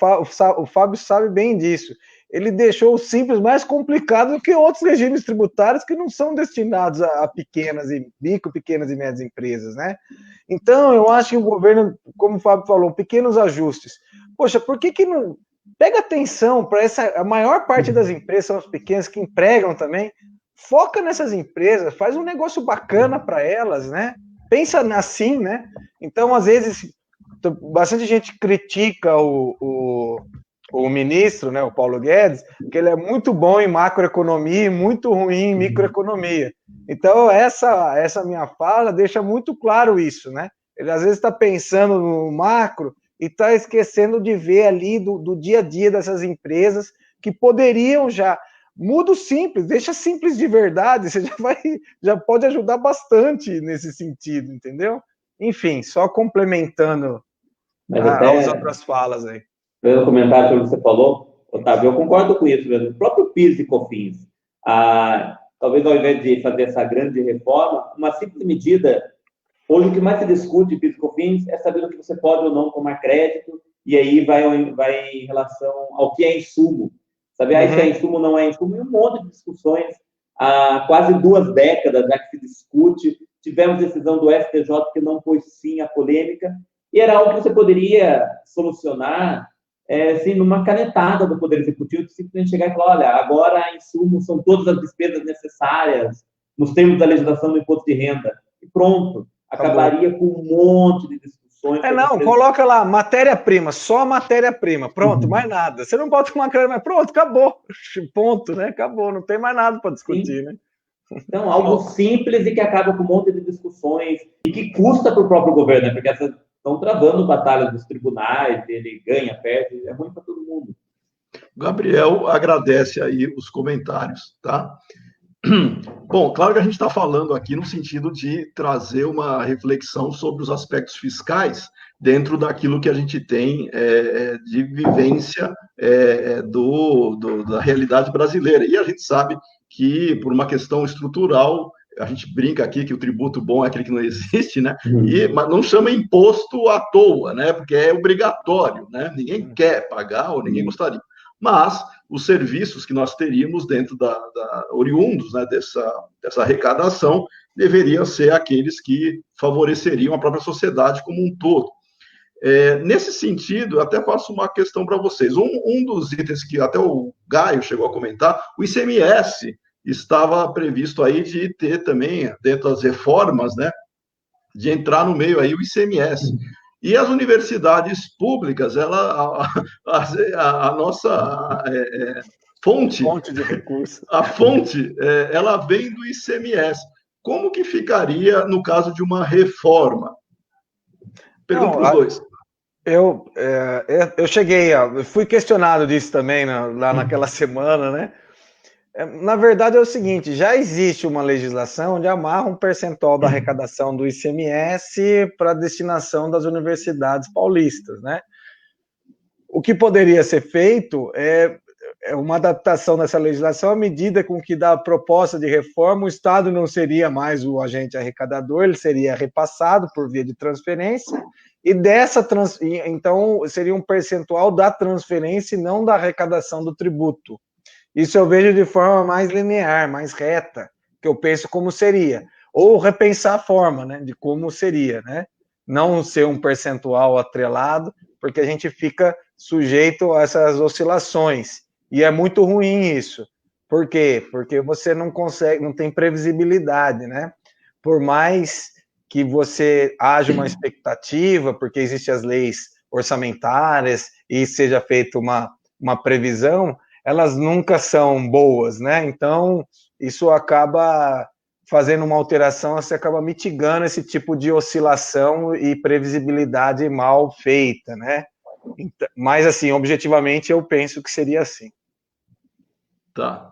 o Fábio sabe bem disso, ele deixou o simples mais complicado do que outros regimes tributários que não são destinados a pequenas e médias empresas, né? Então, eu acho que o governo, como o Fábio falou, pequenos ajustes. Poxa, por que não pega atenção para a maior parte das empresas são as pequenas que empregam também, foca nessas empresas, faz um negócio bacana para elas, né? Pensa assim, né? Então, às vezes, bastante gente critica o ministro, né, o Paulo Guedes, que ele é muito bom em macroeconomia e muito ruim em microeconomia. Então, essa minha fala deixa muito claro isso, né? Ele às vezes está pensando no macro e está esquecendo de ver ali do dia a dia dessas empresas que poderiam já... Muda o simples, deixa simples de verdade, você já pode ajudar bastante nesse sentido, entendeu? Enfim, só complementando as outras falas aí. Pelo comentário que você falou, Otávio, eu concordo com isso mesmo. O próprio PIS e COFINS, talvez ao invés de fazer essa grande reforma, uma simples medida, hoje o que mais se discute em PIS e COFINS é saber o que você pode ou não tomar crédito, e aí vai em relação ao que é insumo. Saber se é insumo ou não é insumo, e um monte de discussões. Há quase 2 décadas já que se discute, tivemos decisão do STJ que não pôs fim à polêmica, e era algo que você poderia solucionar assim, numa canetada do Poder Executivo, de simplesmente chegar e falar, olha, agora insumos são todas as despesas necessárias nos termos da legislação do imposto de renda. E pronto, acabaria com um monte de discussões. Coloca lá, matéria-prima, só matéria-prima, pronto, mais nada. Você não pode tomar crédito, mas pronto, acabou. Ponto, né? Acabou, não tem mais nada para discutir, Sim. Né? Então, algo simples e que acaba com um monte de discussões e que custa para o próprio governo, né? Porque essas estão travando batalhas dos tribunais, ele ganha, perde, é ruim para todo mundo. Gabriel agradece aí os comentários, tá? Bom, claro que a gente está falando aqui no sentido de trazer uma reflexão sobre os aspectos fiscais dentro daquilo que a gente tem de vivência da realidade brasileira. E a gente sabe que, por uma questão estrutural, a gente brinca aqui que o tributo bom é aquele que não existe, né? Mas não chama imposto à toa, né? Porque é obrigatório, né? Ninguém quer pagar ou ninguém gostaria. Mas os serviços que nós teríamos dentro oriundos, né, dessa arrecadação deveriam ser aqueles que favoreceriam a própria sociedade como um todo. Nesse sentido, eu até faço uma questão para vocês. Um dos itens que até o Gaio chegou a comentar, o ICMS estava previsto aí de ter também, dentro das reformas, né, de entrar no meio aí o ICMS. E as universidades públicas, a nossa fonte de recurso, a fonte, ela vem do ICMS. Como que ficaria no caso de uma reforma? Pergunto para os dois. Eu fui questionado disso também lá naquela semana, né? Na verdade é o seguinte, já existe uma legislação onde amarra um percentual da arrecadação do ICMS para a destinação das universidades paulistas, né? O que poderia ser feito é uma adaptação dessa legislação à medida com que, da proposta de reforma, o Estado não seria mais o agente arrecadador, ele seria repassado por via de transferência, e então seria um percentual da transferência e não da arrecadação do tributo. Isso eu vejo de forma mais linear, mais reta, que eu penso como seria. Ou repensar a forma, né, de como seria, né? Não ser um percentual atrelado, porque a gente fica sujeito a essas oscilações. E é muito ruim isso. Por quê? Porque você não consegue, não tem previsibilidade, né? Por mais que você haja uma expectativa, porque existem as leis orçamentárias e seja feita uma previsão, elas nunca são boas, né? Então, isso acaba fazendo uma alteração, você acaba mitigando esse tipo de oscilação e previsibilidade mal feita, né? Mas, assim, objetivamente, eu penso que seria assim. Tá.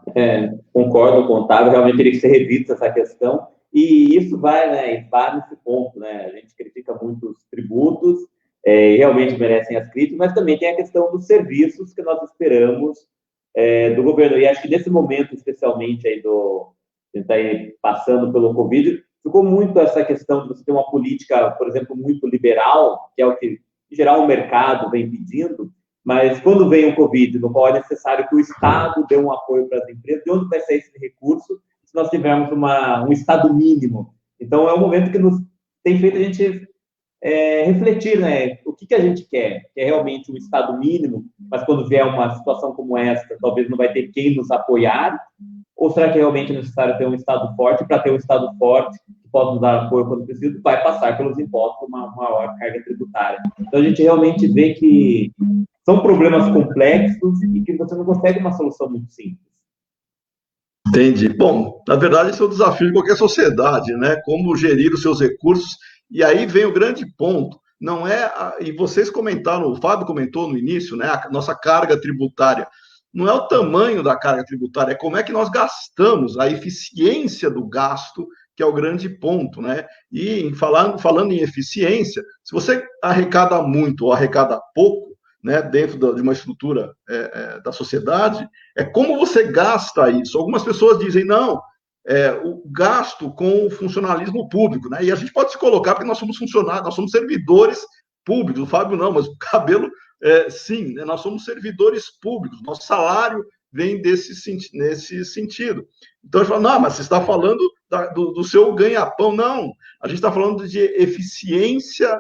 Concordo com o Otávio, realmente teria que ser revista essa questão, e isso vai nesse ponto, né? A gente critica muito os tributos, realmente merecem as críticas, mas também tem a questão dos serviços que nós esperamos do governo. E acho que nesse momento, especialmente aí que está passando pelo Covid, ficou muito essa questão de você ter uma política, por exemplo, muito liberal, que é o que, em geral, o mercado vem pedindo, mas quando vem o Covid, no qual é necessário que o Estado dê um apoio para as empresas, de onde vai sair esse recurso se nós tivermos um Estado mínimo? Então, é um momento que nos tem feito a gente refletir, né? O que a gente quer? Quer realmente um Estado mínimo, mas quando vier uma situação como essa, talvez não vai ter quem nos apoiar? Ou será que é realmente necessário ter um Estado forte? Para ter um Estado forte, posso dar apoio quando preciso, vai passar pelos impostos uma maior carga tributária. Então, a gente realmente vê que são problemas complexos e que você não consegue uma solução muito simples. Entendi. Bom, na verdade, esse é o desafio de qualquer sociedade, né? Como gerir os seus recursos. E aí vem o grande ponto. Não é. E vocês comentaram, o Fábio comentou no início, né? A nossa carga tributária. Não é o tamanho da carga tributária, é como é que nós gastamos, a eficiência do gasto, que é o grande ponto, né? E falando em eficiência, se você arrecada muito ou arrecada pouco, né, dentro de uma estrutura da sociedade, é como você gasta isso. Algumas pessoas dizem, não, o gasto com o funcionalismo público, né? E a gente pode se colocar, porque nós somos funcionários, nós somos servidores públicos, o Fábio não, mas o Cabelo, sim, né? Nós somos servidores públicos, nosso salário vem nesse sentido. Então, a gente fala, não, mas você está falando do seu ganha-pão. Não, a gente está falando de eficiência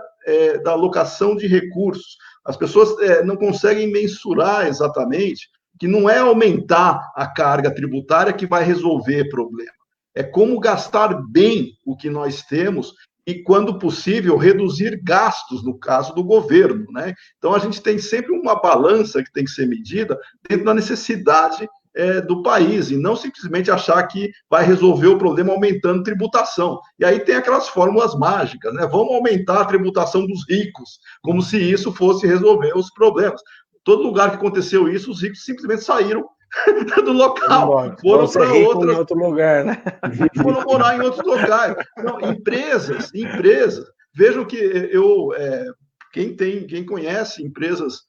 da alocação de recursos. As pessoas não conseguem mensurar exatamente que não é aumentar a carga tributária que vai resolver problema. É como gastar bem o que nós temos e, quando possível, reduzir gastos, no caso do governo, né? Então, a gente tem sempre uma balança que tem que ser medida dentro da necessidade do país, e não simplesmente achar que vai resolver o problema aumentando tributação. E aí tem aquelas fórmulas mágicas, né? Vamos aumentar a tributação dos ricos, como se isso fosse resolver os problemas. Todo lugar que aconteceu isso, os ricos simplesmente saíram do local, foram para outro lugar, né? Foram morar em outros locais. Não, empresas, vejam que quem conhece empresas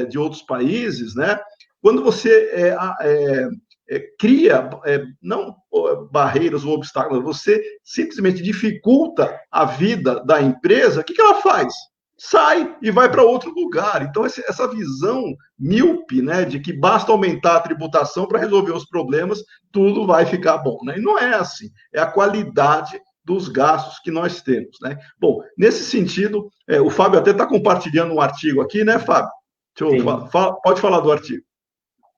de outros países, né? Quando você cria não barreiras ou obstáculos, você simplesmente dificulta a vida da empresa, o que ela faz? Sai e vai para outro lugar. Então, essa visão míope, né, de que basta aumentar a tributação para resolver os problemas, tudo vai ficar bom, né? E não é assim. É a qualidade dos gastos que nós temos, né? Bom, nesse sentido, o Fábio até está compartilhando um artigo aqui, né, Fábio? Pode falar do artigo.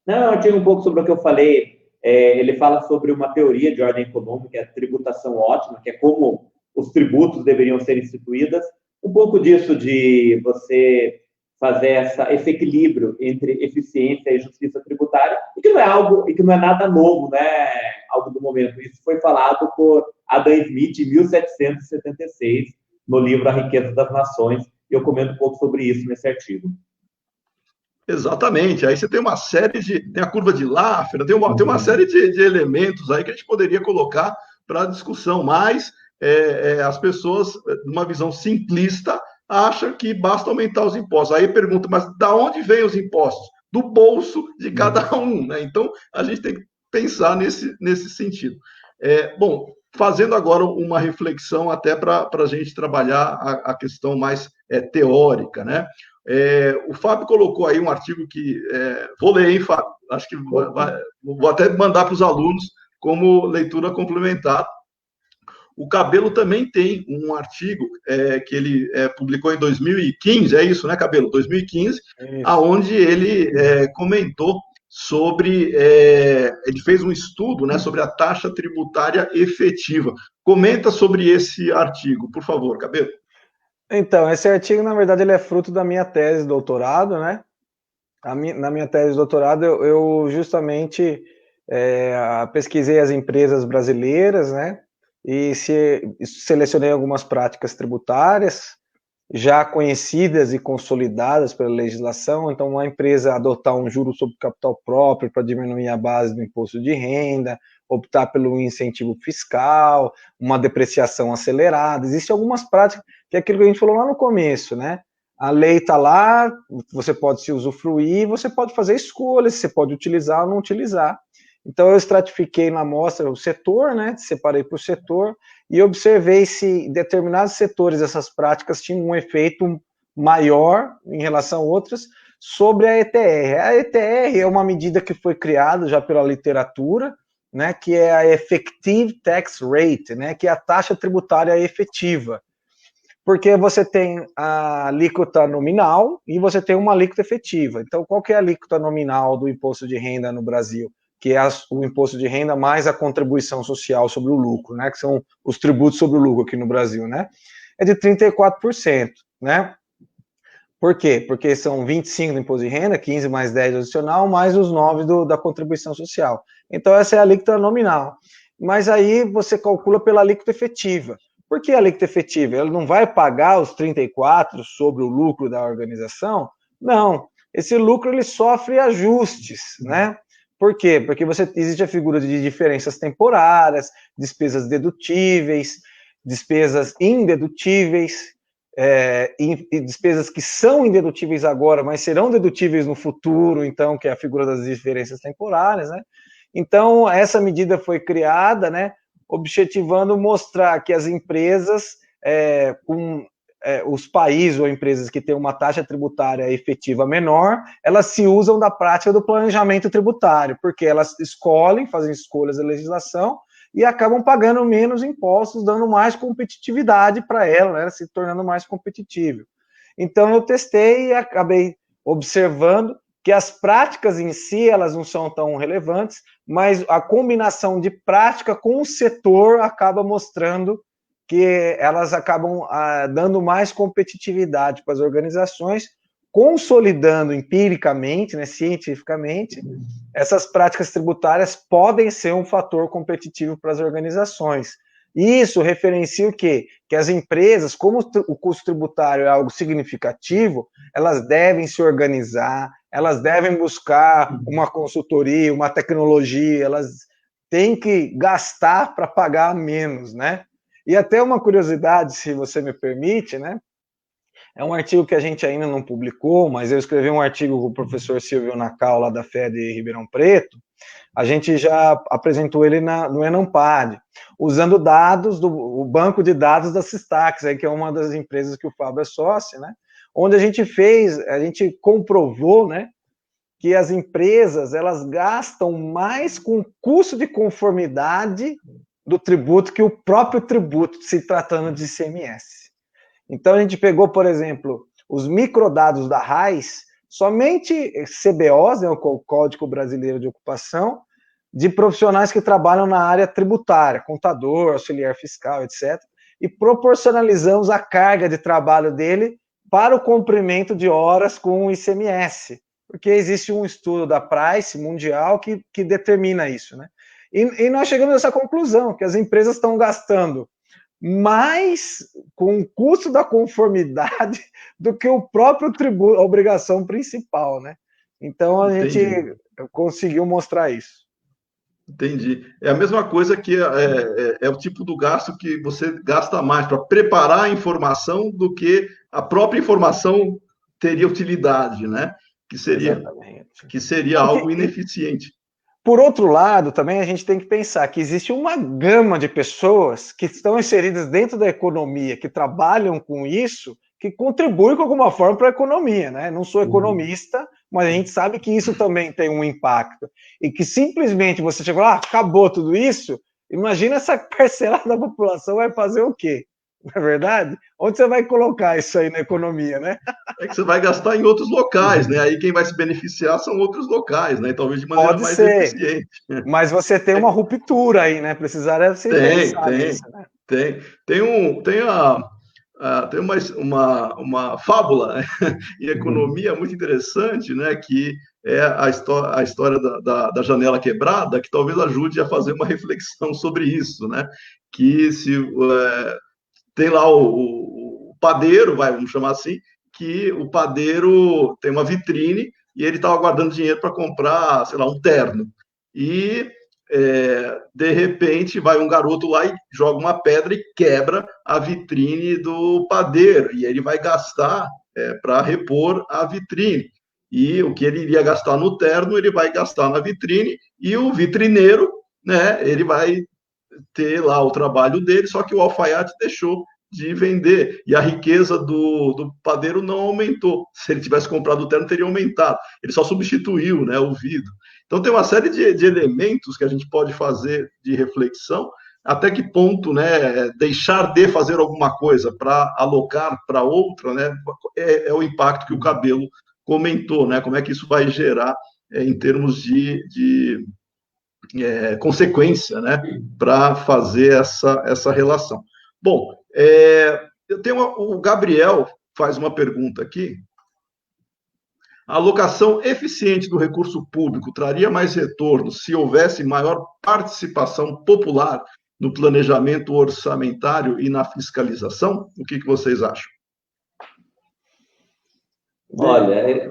Não, um artigo um pouco sobre o que eu falei. Ele fala sobre uma teoria de ordem econômica, a tributação ótima, que é como os tributos deveriam ser instituídas. Um pouco disso de você fazer esse equilíbrio entre eficiência e justiça tributária, e que não é algo, e que não é nada novo, né? Algo do momento. Isso foi falado por Adam Smith em 1776, no livro A Riqueza das Nações, e eu comento um pouco sobre isso nesse artigo. Exatamente. Aí você tem uma série tem a curva de Laffer, tem uma série de elementos aí que a gente poderia colocar para discussão, mas as pessoas, numa visão simplista, acham que basta aumentar os impostos. Aí pergunta, mas da onde vêm os impostos? Do bolso de cada um, né? Então, a gente tem que pensar nesse sentido. Bom, fazendo agora uma reflexão até para a gente trabalhar a questão mais teórica, né? O Fábio colocou aí um artigo que... vou ler, hein, Fábio? Acho que vou até mandar para os alunos como leitura complementar. O Cabelo também tem um artigo que ele publicou em 2015, é isso, né, Cabelo? 2015, aonde ele comentou sobre... ele fez um estudo, né, sobre a taxa tributária efetiva. Comenta sobre esse artigo, por favor, Cabelo. Então, esse artigo, na verdade, ele é fruto da minha tese de doutorado, né? Na minha tese de doutorado, eu justamente pesquisei as empresas brasileiras, né? E selecionei algumas práticas tributárias já conhecidas e consolidadas pela legislação. Então, uma empresa adotar um juro sobre capital próprio para diminuir a base do imposto de renda, optar pelo incentivo fiscal, uma depreciação acelerada. Existem algumas práticas, que é aquilo que a gente falou lá no começo, né? A lei está lá, você pode se usufruir, você pode fazer escolhas, você pode utilizar ou não utilizar. Então, eu estratifiquei na amostra o setor, né? Separei por setor e observei se em determinados setores essas práticas tinham um efeito maior em relação a outras sobre a ETR. A ETR é uma medida que foi criada já pela literatura, né? Que é a Effective Tax Rate, né? Que é a taxa tributária efetiva. Porque você tem a alíquota nominal e você tem uma alíquota efetiva. Então, qual que é a alíquota nominal do imposto de renda no Brasil? que é o imposto de renda mais a contribuição social sobre o lucro, né, que são os tributos sobre o lucro aqui no Brasil, né, é de 34%, né? Por quê? Porque são 25 do imposto de renda, 15 mais 10 adicional, mais os 9 da contribuição social. Então, essa é a alíquota nominal. Mas aí você calcula pela alíquota efetiva. Por que a alíquota efetiva? Ela não vai pagar os 34 sobre o lucro da organização? Não. Esse lucro ele sofre ajustes, né? Por quê? Porque existe a figura de diferenças temporárias, despesas dedutíveis, despesas indedutíveis, e despesas que são indedutíveis agora, mas serão dedutíveis no futuro, então, que é a figura das diferenças temporárias, né? Então, essa medida foi criada, né, objetivando mostrar que as empresas, os países ou empresas que têm uma taxa tributária efetiva menor, elas se usam da prática do planejamento tributário, porque elas fazem escolhas da legislação e acabam pagando menos impostos, dando mais competitividade para ela, né, se tornando mais competitivo. Então, eu testei e acabei observando que as práticas em si, elas não são tão relevantes, mas a combinação de prática com o setor acaba mostrando que elas acabam dando mais competitividade para as organizações, consolidando empiricamente, né, cientificamente, essas práticas tributárias podem ser um fator competitivo para as organizações. E isso referencia o quê? Que as empresas, como o custo tributário é algo significativo, elas devem se organizar, elas devem buscar uma consultoria, uma tecnologia, elas têm que gastar para pagar menos, né? E até uma curiosidade, se você me permite, né? É um artigo que a gente ainda não publicou, mas eu escrevi um artigo com o professor Silvio Nacal, lá da FED Ribeirão Preto. A gente já apresentou ele no Enampad, usando dados o banco de dados da Systax, que é uma das empresas que o Fábio é sócio, né? Onde a gente comprovou, né, que as empresas, elas gastam mais com custo de conformidade do tributo que o próprio tributo, se tratando de ICMS. Então, a gente pegou, por exemplo, os microdados da RAIS, somente CBOs, né, o Código Brasileiro de Ocupação, de profissionais que trabalham na área tributária, contador, auxiliar fiscal, etc., e proporcionalizamos a carga de trabalho dele para o cumprimento de horas com o ICMS, porque existe um estudo da Price mundial que determina isso, né? E nós chegamos a essa conclusão, que as empresas estão gastando mais com o custo da conformidade do que o próprio tributo, a obrigação principal, né? Então, a gente conseguiu mostrar isso. Entendi. É a mesma coisa que é o tipo do gasto que você gasta mais para preparar a informação do que a própria informação teria utilidade, né? Que seria algo ineficiente. Por outro lado, também a gente tem que pensar que existe uma gama de pessoas que estão inseridas dentro da economia, que trabalham com isso, que contribuem de alguma forma para a economia, né? Não sou economista, mas a gente sabe que isso também tem um impacto. E que simplesmente você chegou lá, acabou tudo isso, imagina essa parcela da população vai fazer o quê? Não é verdade? Onde você vai colocar isso aí na economia, né? É que você vai gastar em outros locais, né? Aí quem vai se beneficiar são outros locais, né? Talvez de maneira mais eficiente. Mas você tem uma ruptura aí, né? Precisaria ser pensado nisso, né? Tem uma fábula, né, em economia muito interessante, né, que é a história da janela quebrada, que talvez ajude a fazer uma reflexão sobre isso, né? Que tem lá o padeiro, vamos chamar assim, que o padeiro tem uma vitrine e ele estava guardando dinheiro para comprar, sei lá, um terno. E de repente vai um garoto lá e joga uma pedra e quebra a vitrine do padeiro, e ele vai gastar para repor a vitrine. E o que ele iria gastar no terno, ele vai gastar na vitrine, e o vitrineiro, né, ele vai ter lá o trabalho dele, só que o alfaiate deixou de vender, e a riqueza do padeiro não aumentou. Se ele tivesse comprado o terno, teria aumentado. Ele só substituiu, né, o vidro. Então, tem uma série de elementos que a gente pode fazer de reflexão, até que ponto, né, deixar de fazer alguma coisa para alocar para outra, né, é o impacto que o Cabelo comentou, né, como é que isso vai gerar em termos de consequência, né, para fazer essa relação. Bom, eu tenho o Gabriel faz uma pergunta aqui. A alocação eficiente do recurso público traria mais retorno se houvesse maior participação popular no planejamento orçamentário e na fiscalização? O que vocês acham? Olha,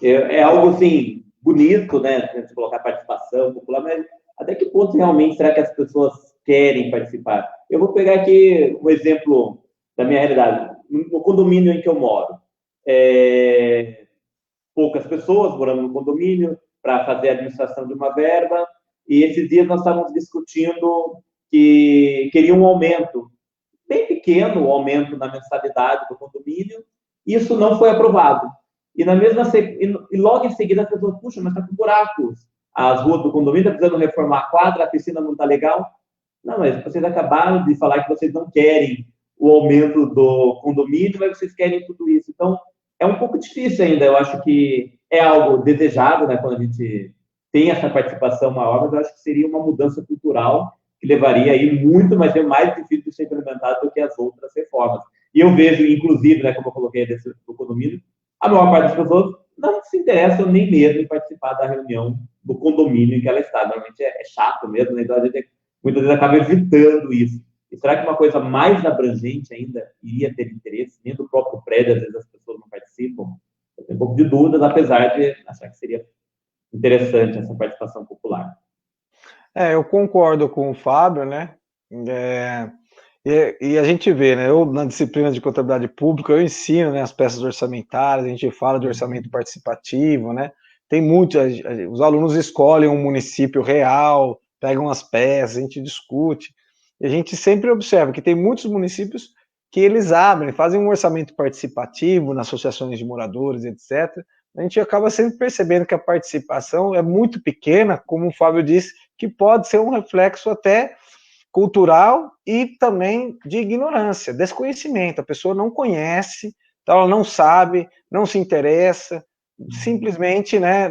é algo assim bonito, né? A gente colocar participação popular, mas até que ponto realmente será que as pessoas querem participar? Eu vou pegar aqui um exemplo da minha realidade. No condomínio em que eu moro, poucas pessoas morando no condomínio para fazer a administração de uma verba, e esses dias nós estávamos discutindo que queriam um aumento, bem pequeno, o aumento na mensalidade do condomínio, e isso não foi aprovado. E logo em seguida as pessoas, puxa, mas está com buracos, as ruas do condomínio estão precisando reformar a quadra, a piscina não está legal. Não, mas vocês acabaram de falar que vocês não querem o aumento do condomínio, mas vocês querem tudo isso. Então, é um pouco difícil ainda. Eu acho que é algo desejado, né, quando a gente tem essa participação maior, mas eu acho que seria uma mudança cultural que levaria aí muito, mas é mais difícil de ser implementado do que as outras reformas. E eu vejo, inclusive, né, como eu coloquei do condomínio, a maior parte das pessoas não se interessam nem mesmo em participar da reunião do condomínio em que ela está. Normalmente é chato mesmo, né? Então a gente muitas vezes acaba evitando isso. E será que uma coisa mais abrangente ainda iria ter interesse? Nem do próprio prédio, às vezes as pessoas não participam. Eu tenho um pouco de dúvidas, apesar de achar que seria interessante essa participação popular. Eu concordo com o Fábio, né? E a gente vê, né? Eu, na disciplina de contabilidade pública, eu ensino, né, as peças orçamentárias, a gente fala de orçamento participativo, né? Tem os alunos escolhem um município real, pegam as peças, a gente discute. E a gente sempre observa que tem muitos municípios que eles abrem, fazem um orçamento participativo nas associações de moradores, etc. A gente acaba sempre percebendo que a participação é muito pequena, como o Fábio disse, que pode ser um reflexo até cultural e também de ignorância, desconhecimento. A pessoa não conhece, então ela não sabe, não se interessa, simplesmente, né,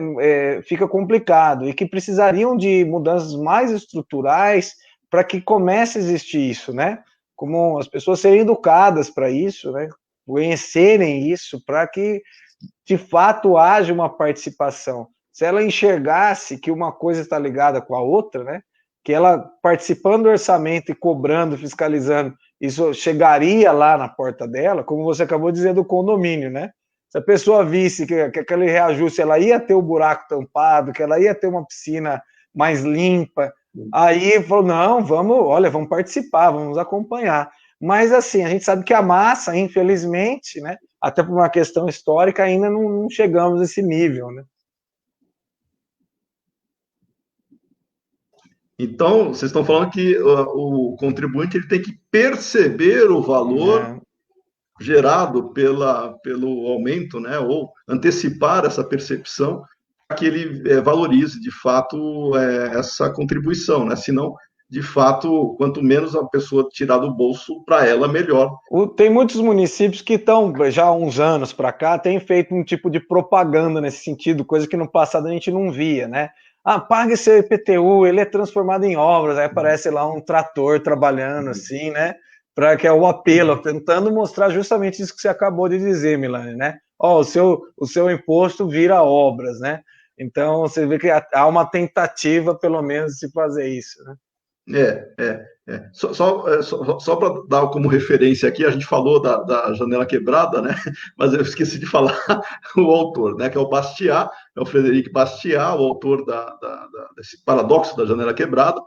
fica complicado, e que precisariam de mudanças mais estruturais para que comece a existir isso, né? Como as pessoas serem educadas para isso, né? Conhecerem isso, para que de fato haja uma participação. Se ela enxergasse que uma coisa está ligada com a outra, né? Que ela participando do orçamento e cobrando, fiscalizando, isso chegaria lá na porta dela, como você acabou de dizer do condomínio, né? Se a pessoa visse que aquele reajuste, ela ia ter o buraco tampado, que ela ia ter uma piscina mais limpa, aí falou, não, vamos participar, vamos acompanhar. Mas assim, a gente sabe que a massa, infelizmente, né, até por uma questão histórica, ainda não chegamos a esse nível, né? Então, vocês estão falando que o contribuinte ele tem que perceber o valor gerado pelo aumento, né, ou antecipar essa percepção para que ele valorize, de fato, essa contribuição, né? Senão, de fato, quanto menos a pessoa tirar do bolso, para ela, melhor. Tem muitos municípios que estão, já há uns anos para cá, têm feito um tipo de propaganda nesse sentido, coisa que no passado a gente não via, né? Pague seu IPTU, ele é transformado em obras, aí aparece lá um trator trabalhando assim, né? Para que é o apelo, tentando mostrar justamente isso que você acabou de dizer, Milane, né? O seu imposto vira obras, né? Então, você vê que há uma tentativa, pelo menos, de se fazer isso, né? Só para dar como referência aqui, a gente falou da janela quebrada, né? Mas eu esqueci de falar o autor, né? Que é o Bastiat, é o Frederic Bastiat, o autor desse paradoxo da janela quebrada.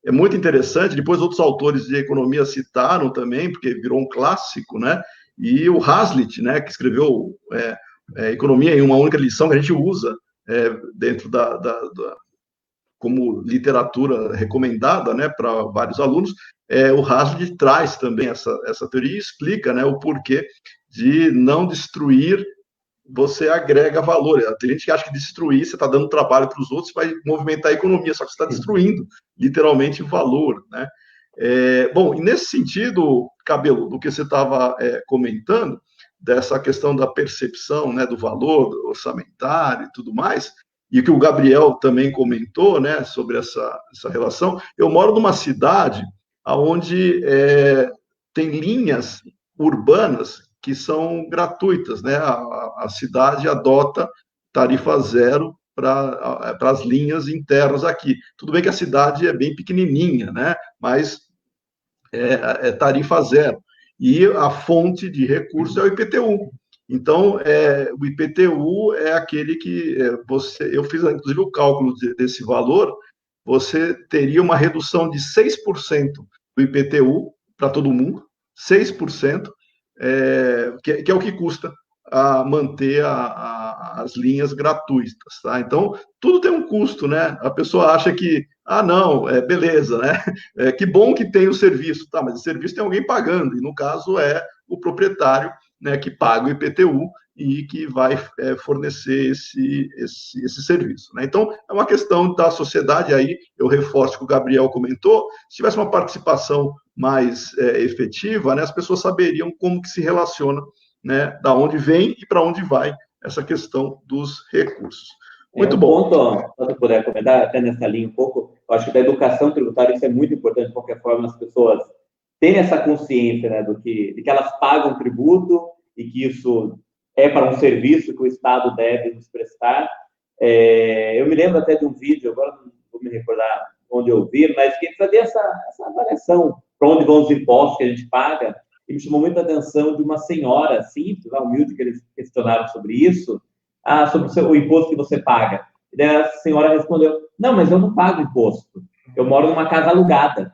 É muito interessante. Depois outros autores de economia citaram também, porque virou um clássico, né? E o Hazlitt, né? Que escreveu Economia em uma única lição, que a gente usa dentro como literatura recomendada, né, para vários alunos. O Hazlitt traz também essa teoria e explica, né, o porquê de não destruir, você agrega valor. Tem gente que acha que destruir, você está dando trabalho para os outros, vai movimentar a economia, só que você está destruindo, literalmente, valor, né? Bom, e nesse sentido, Cabelo, do que você estava comentando, dessa questão da percepção, né, do valor orçamentário e tudo mais, e que o Gabriel também comentou, né, sobre essa relação, eu moro numa cidade onde tem linhas urbanas que são gratuitas, né? A cidade adota tarifa zero para as linhas internas aqui. Tudo bem que a cidade é bem pequenininha, né? Mas é tarifa zero. E a fonte de recurso é o IPTU. Então, o IPTU é aquele que eu fiz, inclusive, o cálculo desse valor, você teria uma redução de 6% do IPTU para todo mundo, 6%, que é o que custa a manter as linhas gratuitas, tá? Então, tudo tem um custo, né? A pessoa acha que, não, beleza, né? Que bom que tem o serviço, tá? Mas o serviço tem alguém pagando, e no caso é o proprietário, né, que paga o IPTU e que vai fornecer esse serviço, né? Então, é uma questão da sociedade, aí eu reforço o que o Gabriel comentou, se tivesse uma participação mais efetiva, né, as pessoas saberiam como que se relaciona, né, da onde vem e para onde vai essa questão dos recursos. Muito bom. Ponto, se eu puder comentar, até nessa linha um pouco, eu acho que da educação tributária isso é muito importante, de qualquer forma, as pessoas terem essa consciência, né, de que elas pagam tributo e que isso é para um serviço que o Estado deve nos prestar. Eu me lembro até de um vídeo, agora não vou me recordar onde eu vi, mas que fazia essa avaliação, para onde vão os impostos que a gente paga, e me chamou muita atenção de uma senhora simples, humilde, que eles questionaram sobre isso, sobre o imposto que você paga. E daí a senhora respondeu, não, mas eu não pago imposto, eu moro numa casa alugada.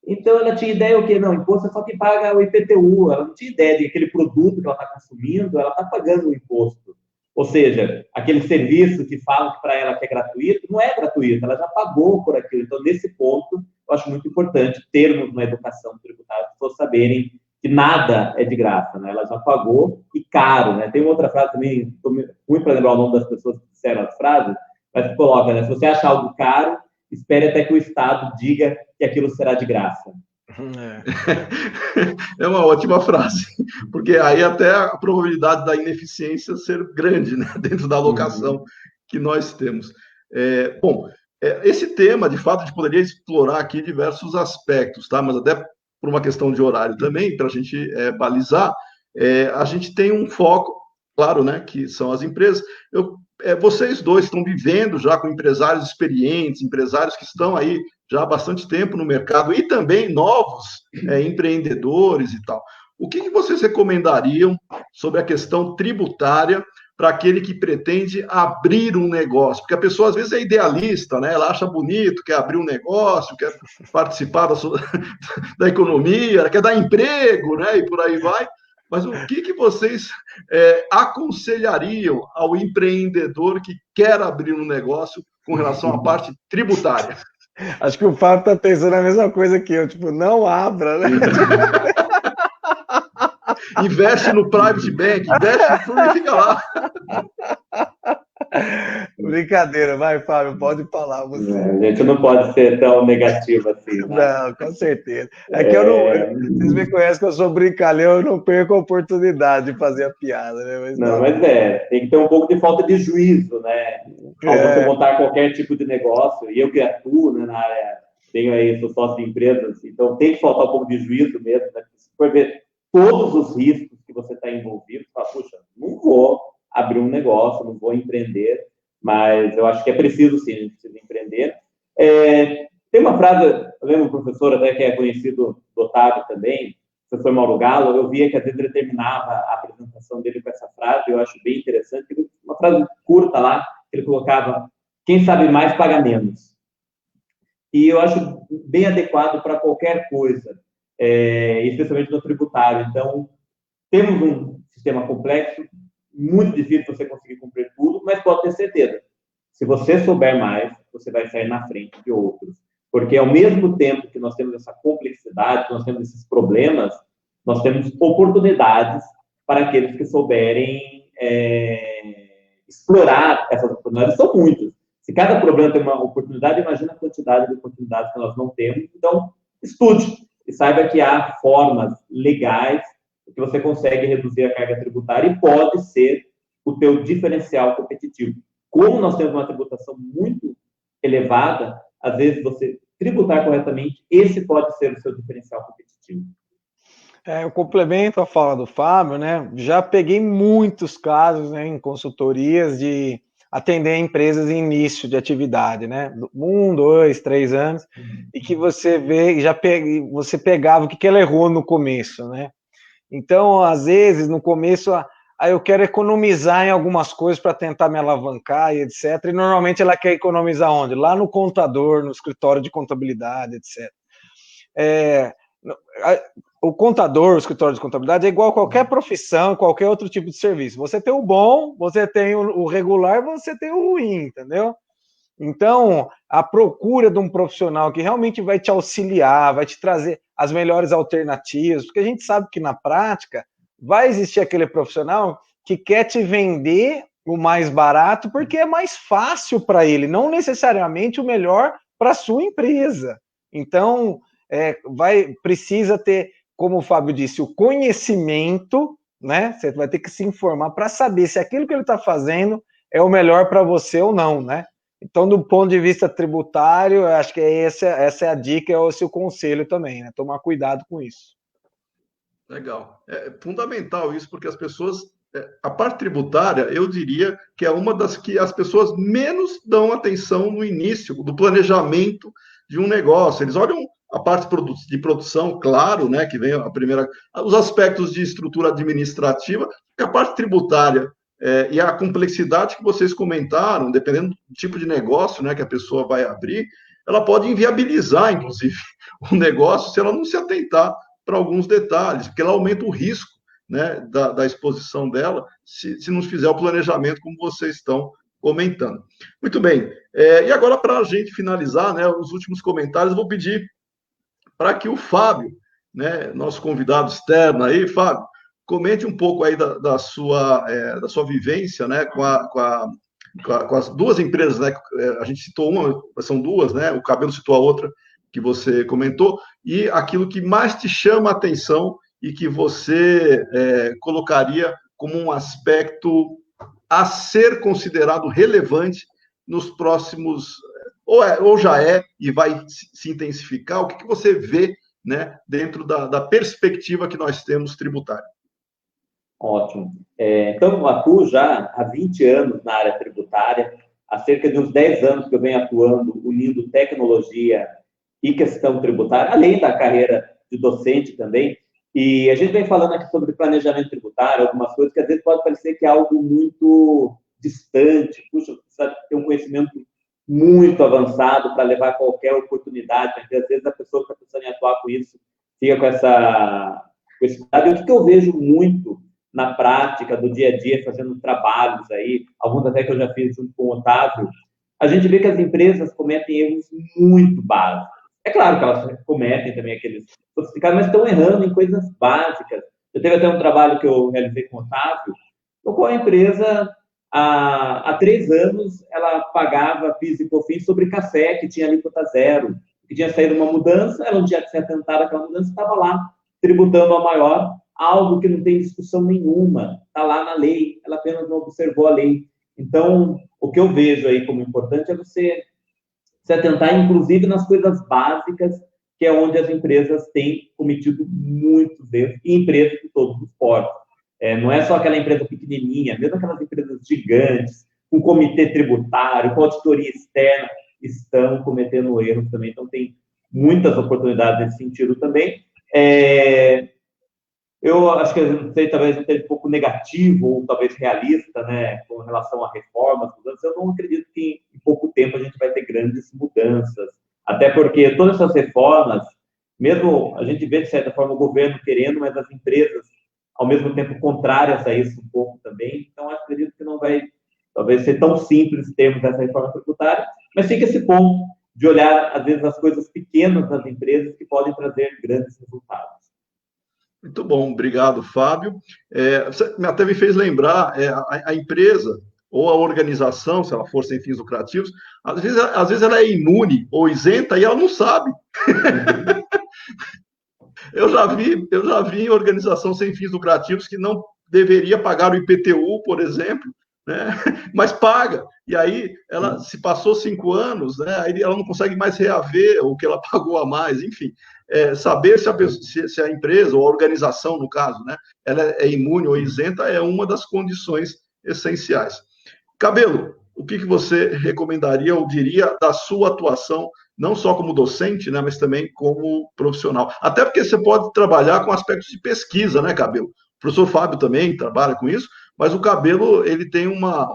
Então, ela tinha ideia o quê? Não, imposto é só quem paga o IPTU, ela não tinha ideia de aquele produto que ela está consumindo, ela está pagando o imposto. Ou seja, aquele serviço que falam que para ela que é gratuito, não é gratuito, ela já pagou por aquilo. Então, nesse ponto, eu acho muito importante termos uma educação tributária, as pessoas saberem que nada é de graça, né? Ela já pagou e caro, né? Tem uma outra frase também, estou ruim para lembrar o nome das pessoas que disseram as frases, mas coloca, né? Se você achar algo caro, espere até que o Estado diga que aquilo será de graça. É uma ótima frase, porque aí até a probabilidade da ineficiência ser grande, né, dentro da alocação que nós temos. Bom, esse tema, de fato, a gente poderia explorar aqui diversos aspectos, tá? Mas até por uma questão de horário também, para a gente balizar, a gente tem um foco, claro, né, que são as empresas. Vocês dois estão vivendo já com empresários experientes, empresários que estão aí já há bastante tempo no mercado e também novos empreendedores e tal. O que vocês recomendariam sobre a questão tributária para aquele que pretende abrir um negócio? Porque a pessoa, às vezes, é idealista, né? Ela acha bonito, quer abrir um negócio, quer participar da economia, quer dar emprego, né? E por aí vai. Mas o que vocês aconselhariam ao empreendedor que quer abrir um negócio com relação à parte tributária? Acho que o Fábio está pensando a mesma coisa que eu, tipo, não abra, né? Investe no private bank, investe no fundo e fica lá. Brincadeira, vai, Fábio, pode falar você. A gente não pode ser tão negativo assim, né? Não, com certeza. É que eu não. Vocês me conhecem que eu sou brincalhão, eu não perco a oportunidade de fazer a piada, né? Mas tem que ter um pouco de falta de juízo, né? Ao você montar qualquer tipo de negócio, e eu que atuo, né, na área, sou sócio de empresas, então tem que faltar um pouco de juízo mesmo, né? Se for ver todos os riscos que você está envolvido, você fala, puxa, não vou abrir um negócio, não vou empreender, mas eu acho que é preciso sim, a gente precisa empreender. Tem uma frase, eu lembro um professor até que é conhecido do Otávio também, o professor Mauro Galo, eu via que às vezes ele terminava a apresentação dele com essa frase, eu acho bem interessante, uma frase curta lá, que ele colocava, quem sabe mais paga menos. E eu acho bem adequado para qualquer coisa, especialmente no tributário. Então, temos um sistema complexo, muito difícil você conseguir cumprir tudo, mas pode ter certeza, se você souber mais, você vai sair na frente de outros. Porque, ao mesmo tempo que nós temos essa complexidade, que nós temos esses problemas, nós temos oportunidades para aqueles que souberem explorar essas oportunidades. São muitas. Se cada problema tem uma oportunidade, imagina a quantidade de oportunidades que nós não temos. Então, estude e saiba que há formas legais que você consegue reduzir a carga tributária e pode ser o teu diferencial competitivo. como nós temos uma tributação muito elevada, às vezes você tributar corretamente, esse pode ser o seu diferencial competitivo. Eu complemento a fala do Fábio, né? Já peguei muitos casos, né, em consultorias de atender empresas em início de atividade, né? 1, 2, 3 anos, e que você vê, você pegava o que ela errou no começo, né? Então, às vezes, no começo, eu quero economizar em algumas coisas para tentar me alavancar e etc. E normalmente ela quer economizar onde? Lá no contador, no escritório de contabilidade, etc. O contador, o escritório de contabilidade é igual a qualquer profissão, qualquer outro tipo de serviço. Você tem o bom, você tem o regular, você tem o ruim, entendeu? Então, a procura de um profissional que realmente vai te auxiliar, vai te trazer as melhores alternativas, porque a gente sabe que na prática vai existir aquele profissional que quer te vender o mais barato porque é mais fácil para ele, não necessariamente o melhor para a sua empresa. Então, precisa ter, como o Fábio disse, o conhecimento, né? Você vai ter que se informar para saber se aquilo que ele está fazendo é o melhor para você ou não, né? Então, do ponto de vista tributário, eu acho que essa é a dica, é esse o conselho também, né? Tomar cuidado com isso. Legal. É fundamental isso, porque as pessoas, a parte tributária, eu diria que é uma das que as pessoas menos dão atenção no início do planejamento de um negócio. Eles olham a parte de produção, claro, né, que vem a primeira, os aspectos de estrutura administrativa, e a parte tributária e a complexidade que vocês comentaram, dependendo do tipo de negócio, né, que a pessoa vai abrir, ela pode inviabilizar, inclusive, o negócio se ela não se atentar para alguns detalhes, porque ela aumenta o risco, né, da exposição dela, se não fizer o planejamento como vocês estão comentando. Muito bem. E agora, para a gente finalizar, né, os últimos comentários, eu vou pedir para que o Fábio, né, nosso convidado externo aí, Fábio, comente um pouco aí da sua vivência, né, com as duas empresas, né? A gente citou uma, são duas, né? O Cabelo citou a outra que você comentou, e aquilo que mais te chama a atenção e que você colocaria como um aspecto a ser considerado relevante nos próximos, ou já e vai se intensificar, o que você vê, né, dentro da perspectiva que nós temos tributária? Ótimo. Então, eu atuo já há 20 anos na área tributária, há cerca de uns 10 anos que eu venho atuando, unindo tecnologia e questão tributária, além da carreira de docente também. E a gente vem falando aqui sobre planejamento tributário, algumas coisas que às vezes pode parecer que é algo muito distante, puxa, precisa ter um conhecimento muito avançado para levar qualquer oportunidade, porque às vezes a pessoa que está pensando em atuar com isso fica com esse cuidado. E o que eu vejo muito na prática do dia a dia, fazendo trabalhos aí, alguns até que eu já fiz junto com o Otávio, a gente vê que as empresas cometem erros muito básicos. É claro que elas cometem também aqueles sofisticados, mas estão errando em coisas básicas. Eu teve até um trabalho que eu realizei com o Otávio, no qual a empresa, há 3 anos, ela pagava PIS e COFINS sobre café, que tinha alíquota zero, que tinha saído uma mudança, ela não tinha se atentado àquela mudança, estava lá, tributando a maior, algo que não tem discussão nenhuma, está lá na lei, ela apenas não observou a lei. Então, o que eu vejo aí como importante é você se atentar, inclusive, nas coisas básicas, que é onde as empresas têm cometido muitos erros, e empresas de todos os portos. Não é só aquela empresa pequenininha, mesmo aquelas empresas gigantes, com comitê tributário, com auditoria externa, estão cometendo erros também. Então, tem muitas oportunidades nesse sentido também. Eu acho que, não sei, talvez eu esteja um pouco negativo ou talvez realista, né, com relação a reformas, mudanças. Eu não acredito que em pouco tempo a gente vai ter grandes mudanças. Até porque todas essas reformas, mesmo a gente vê, de certa forma, o governo querendo, mas as empresas, ao mesmo tempo, contrárias a isso um pouco também. Então, eu acredito que não vai, talvez, ser tão simples termos essa reforma tributária, mas fica esse ponto de olhar, às vezes, as coisas pequenas das empresas que podem trazer grandes resultados. Muito bom, obrigado, Fábio. Você até me fez lembrar, a empresa ou a organização, se ela for sem fins lucrativos, às vezes ela é imune ou isenta e ela não sabe. Eu já vi em organização sem fins lucrativos que não deveria pagar o IPTU, por exemplo, né? Mas paga. E aí, ela se passou 5 anos, né? Aí ela não consegue mais reaver o que ela pagou a mais, enfim. Saber se a empresa, ou a organização, no caso, né, ela é imune ou isenta é uma das condições essenciais. Cabelo, o que você recomendaria ou diria da sua atuação, não só como docente, né, mas também como profissional? Até porque você pode trabalhar com aspectos de pesquisa, né, Cabelo? O professor Fábio também trabalha com isso, mas o Cabelo ele tem uma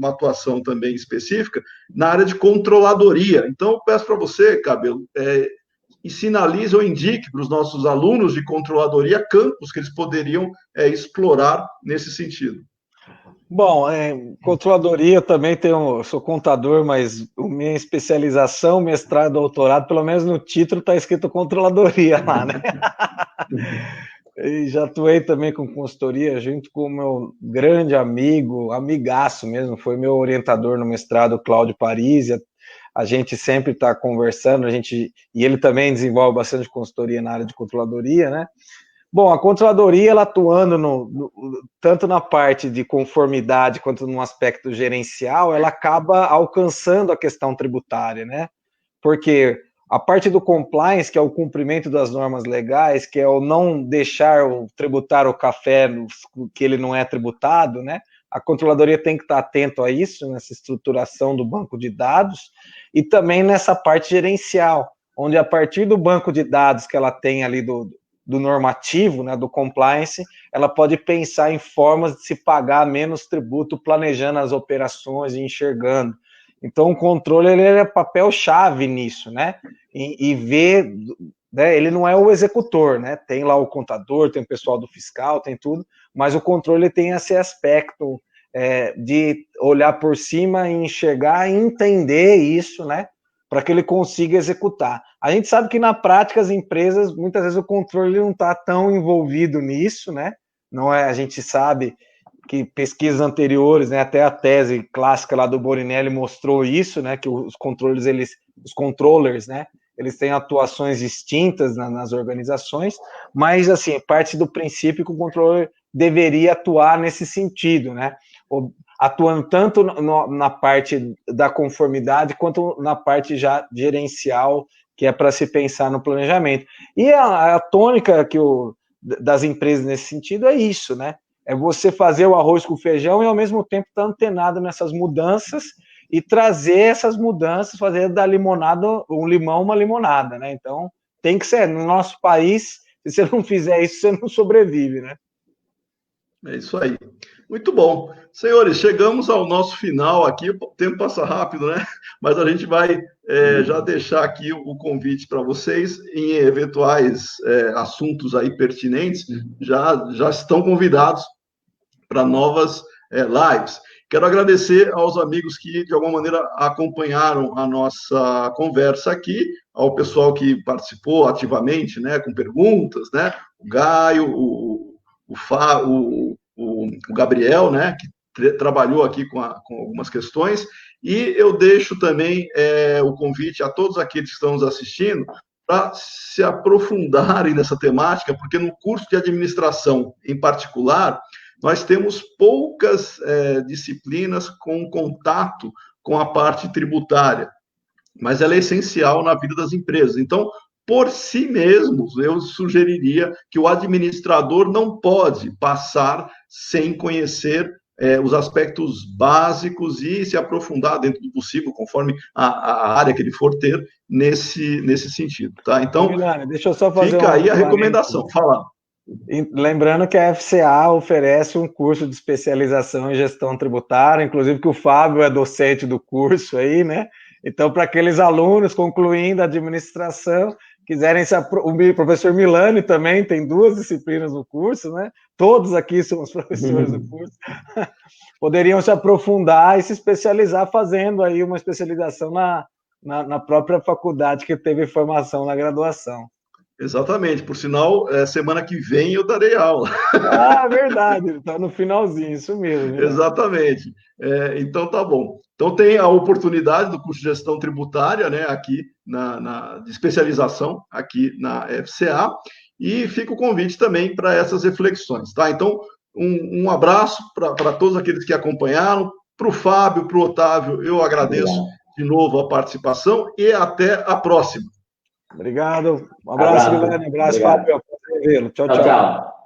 atuação também específica na área de controladoria. Então, eu peço para você, Cabelo, e sinalize ou indique para os nossos alunos de controladoria campos que eles poderiam explorar nesse sentido. Bom, controladoria eu também eu sou contador, mas a minha especialização, mestrado, doutorado, pelo menos no título está escrito controladoria lá, né? E já atuei também com consultoria junto com o meu grande amigo, amigaço mesmo, foi meu orientador no mestrado, Cláudio Parisi. A gente sempre está conversando, e ele também desenvolve bastante consultoria na área de controladoria, né? Bom, a controladoria, ela atuando tanto na parte de conformidade quanto no aspecto gerencial, ela acaba alcançando a questão tributária, né? Porque a parte do compliance, que é o cumprimento das normas legais, que é o não deixar tributar o café que ele não é tributado, né? A controladoria tem que estar atento a isso, nessa estruturação do banco de dados, e também nessa parte gerencial, onde a partir do banco de dados que ela tem ali do normativo, né, do compliance, ela pode pensar em formas de se pagar menos tributo, planejando as operações e enxergando. Então, o controle ele é papel-chave nisso, né? E ver, né, ele não é o executor, né? Tem lá o contador, tem o pessoal do fiscal, tem tudo, mas o controle tem esse aspecto de olhar por cima e enxergar e entender isso, né? Para que ele consiga executar. A gente sabe que na prática as empresas, muitas vezes o controle não está tão envolvido nisso, né? Não é, a gente sabe que pesquisas anteriores, né, até a tese clássica lá do Borinelli mostrou isso, né, que os controllers, né, eles têm atuações distintas nas organizações, mas assim, parte do princípio que o controller deveria atuar nesse sentido, né? Atuando tanto na parte da conformidade quanto na parte já gerencial, que é para se pensar no planejamento. E a tônica das empresas nesse sentido é isso, né? É você fazer o arroz com feijão e ao mesmo tempo estar antenado nessas mudanças e trazer essas mudanças, fazer da limonada, um limão, uma limonada, né? Então, tem que ser. No nosso país, se você não fizer isso, você não sobrevive, né? É isso aí. Muito bom. Senhores, chegamos ao nosso final aqui. O tempo passa rápido, né? Mas a gente vai já deixar aqui o convite para vocês em eventuais assuntos aí pertinentes. Já estão convidados para novas lives. Quero agradecer aos amigos que, de alguma maneira, acompanharam a nossa conversa aqui, ao pessoal que participou ativamente, né, com perguntas, né? O Gaio, o Gabriel, né, que trabalhou aqui com algumas questões, e eu deixo também o convite a todos aqueles que estão nos assistindo para se aprofundarem nessa temática, porque no curso de administração, em particular, nós temos poucas disciplinas com contato com a parte tributária, mas ela é essencial na vida das empresas. Então, por si mesmos, eu sugeriria que o administrador não pode passar sem conhecer os aspectos básicos e se aprofundar dentro do possível, conforme a área que ele for ter, nesse sentido. Tá? Então, Milani, deixa eu só fazer fica aí a recomendação. Fala. Lembrando que a FCA oferece um curso de especialização em gestão tributária, inclusive que o Fábio é docente do curso aí, né? Então, para aqueles alunos concluindo a administração, quiserem o professor Milani também tem 2 disciplinas no curso, né? Todos aqui são os professores do curso. Poderiam se aprofundar e se especializar fazendo aí uma especialização na própria faculdade que teve formação na graduação. Exatamente, por sinal, semana que vem eu darei aula. Ah, verdade, está no finalzinho, isso mesmo. Né? Exatamente. Então tá bom. Então tem a oportunidade do curso de gestão tributária, né, aqui de especialização aqui na FCA, e fica o convite também para essas reflexões, tá? Então, Um abraço para todos aqueles que acompanharam, para o Fábio, para o Otávio, eu agradeço de novo a participação e até a próxima. Obrigado. Um abraço, Milani. Um abraço, Fábio. Tchau, tchau. Tchau.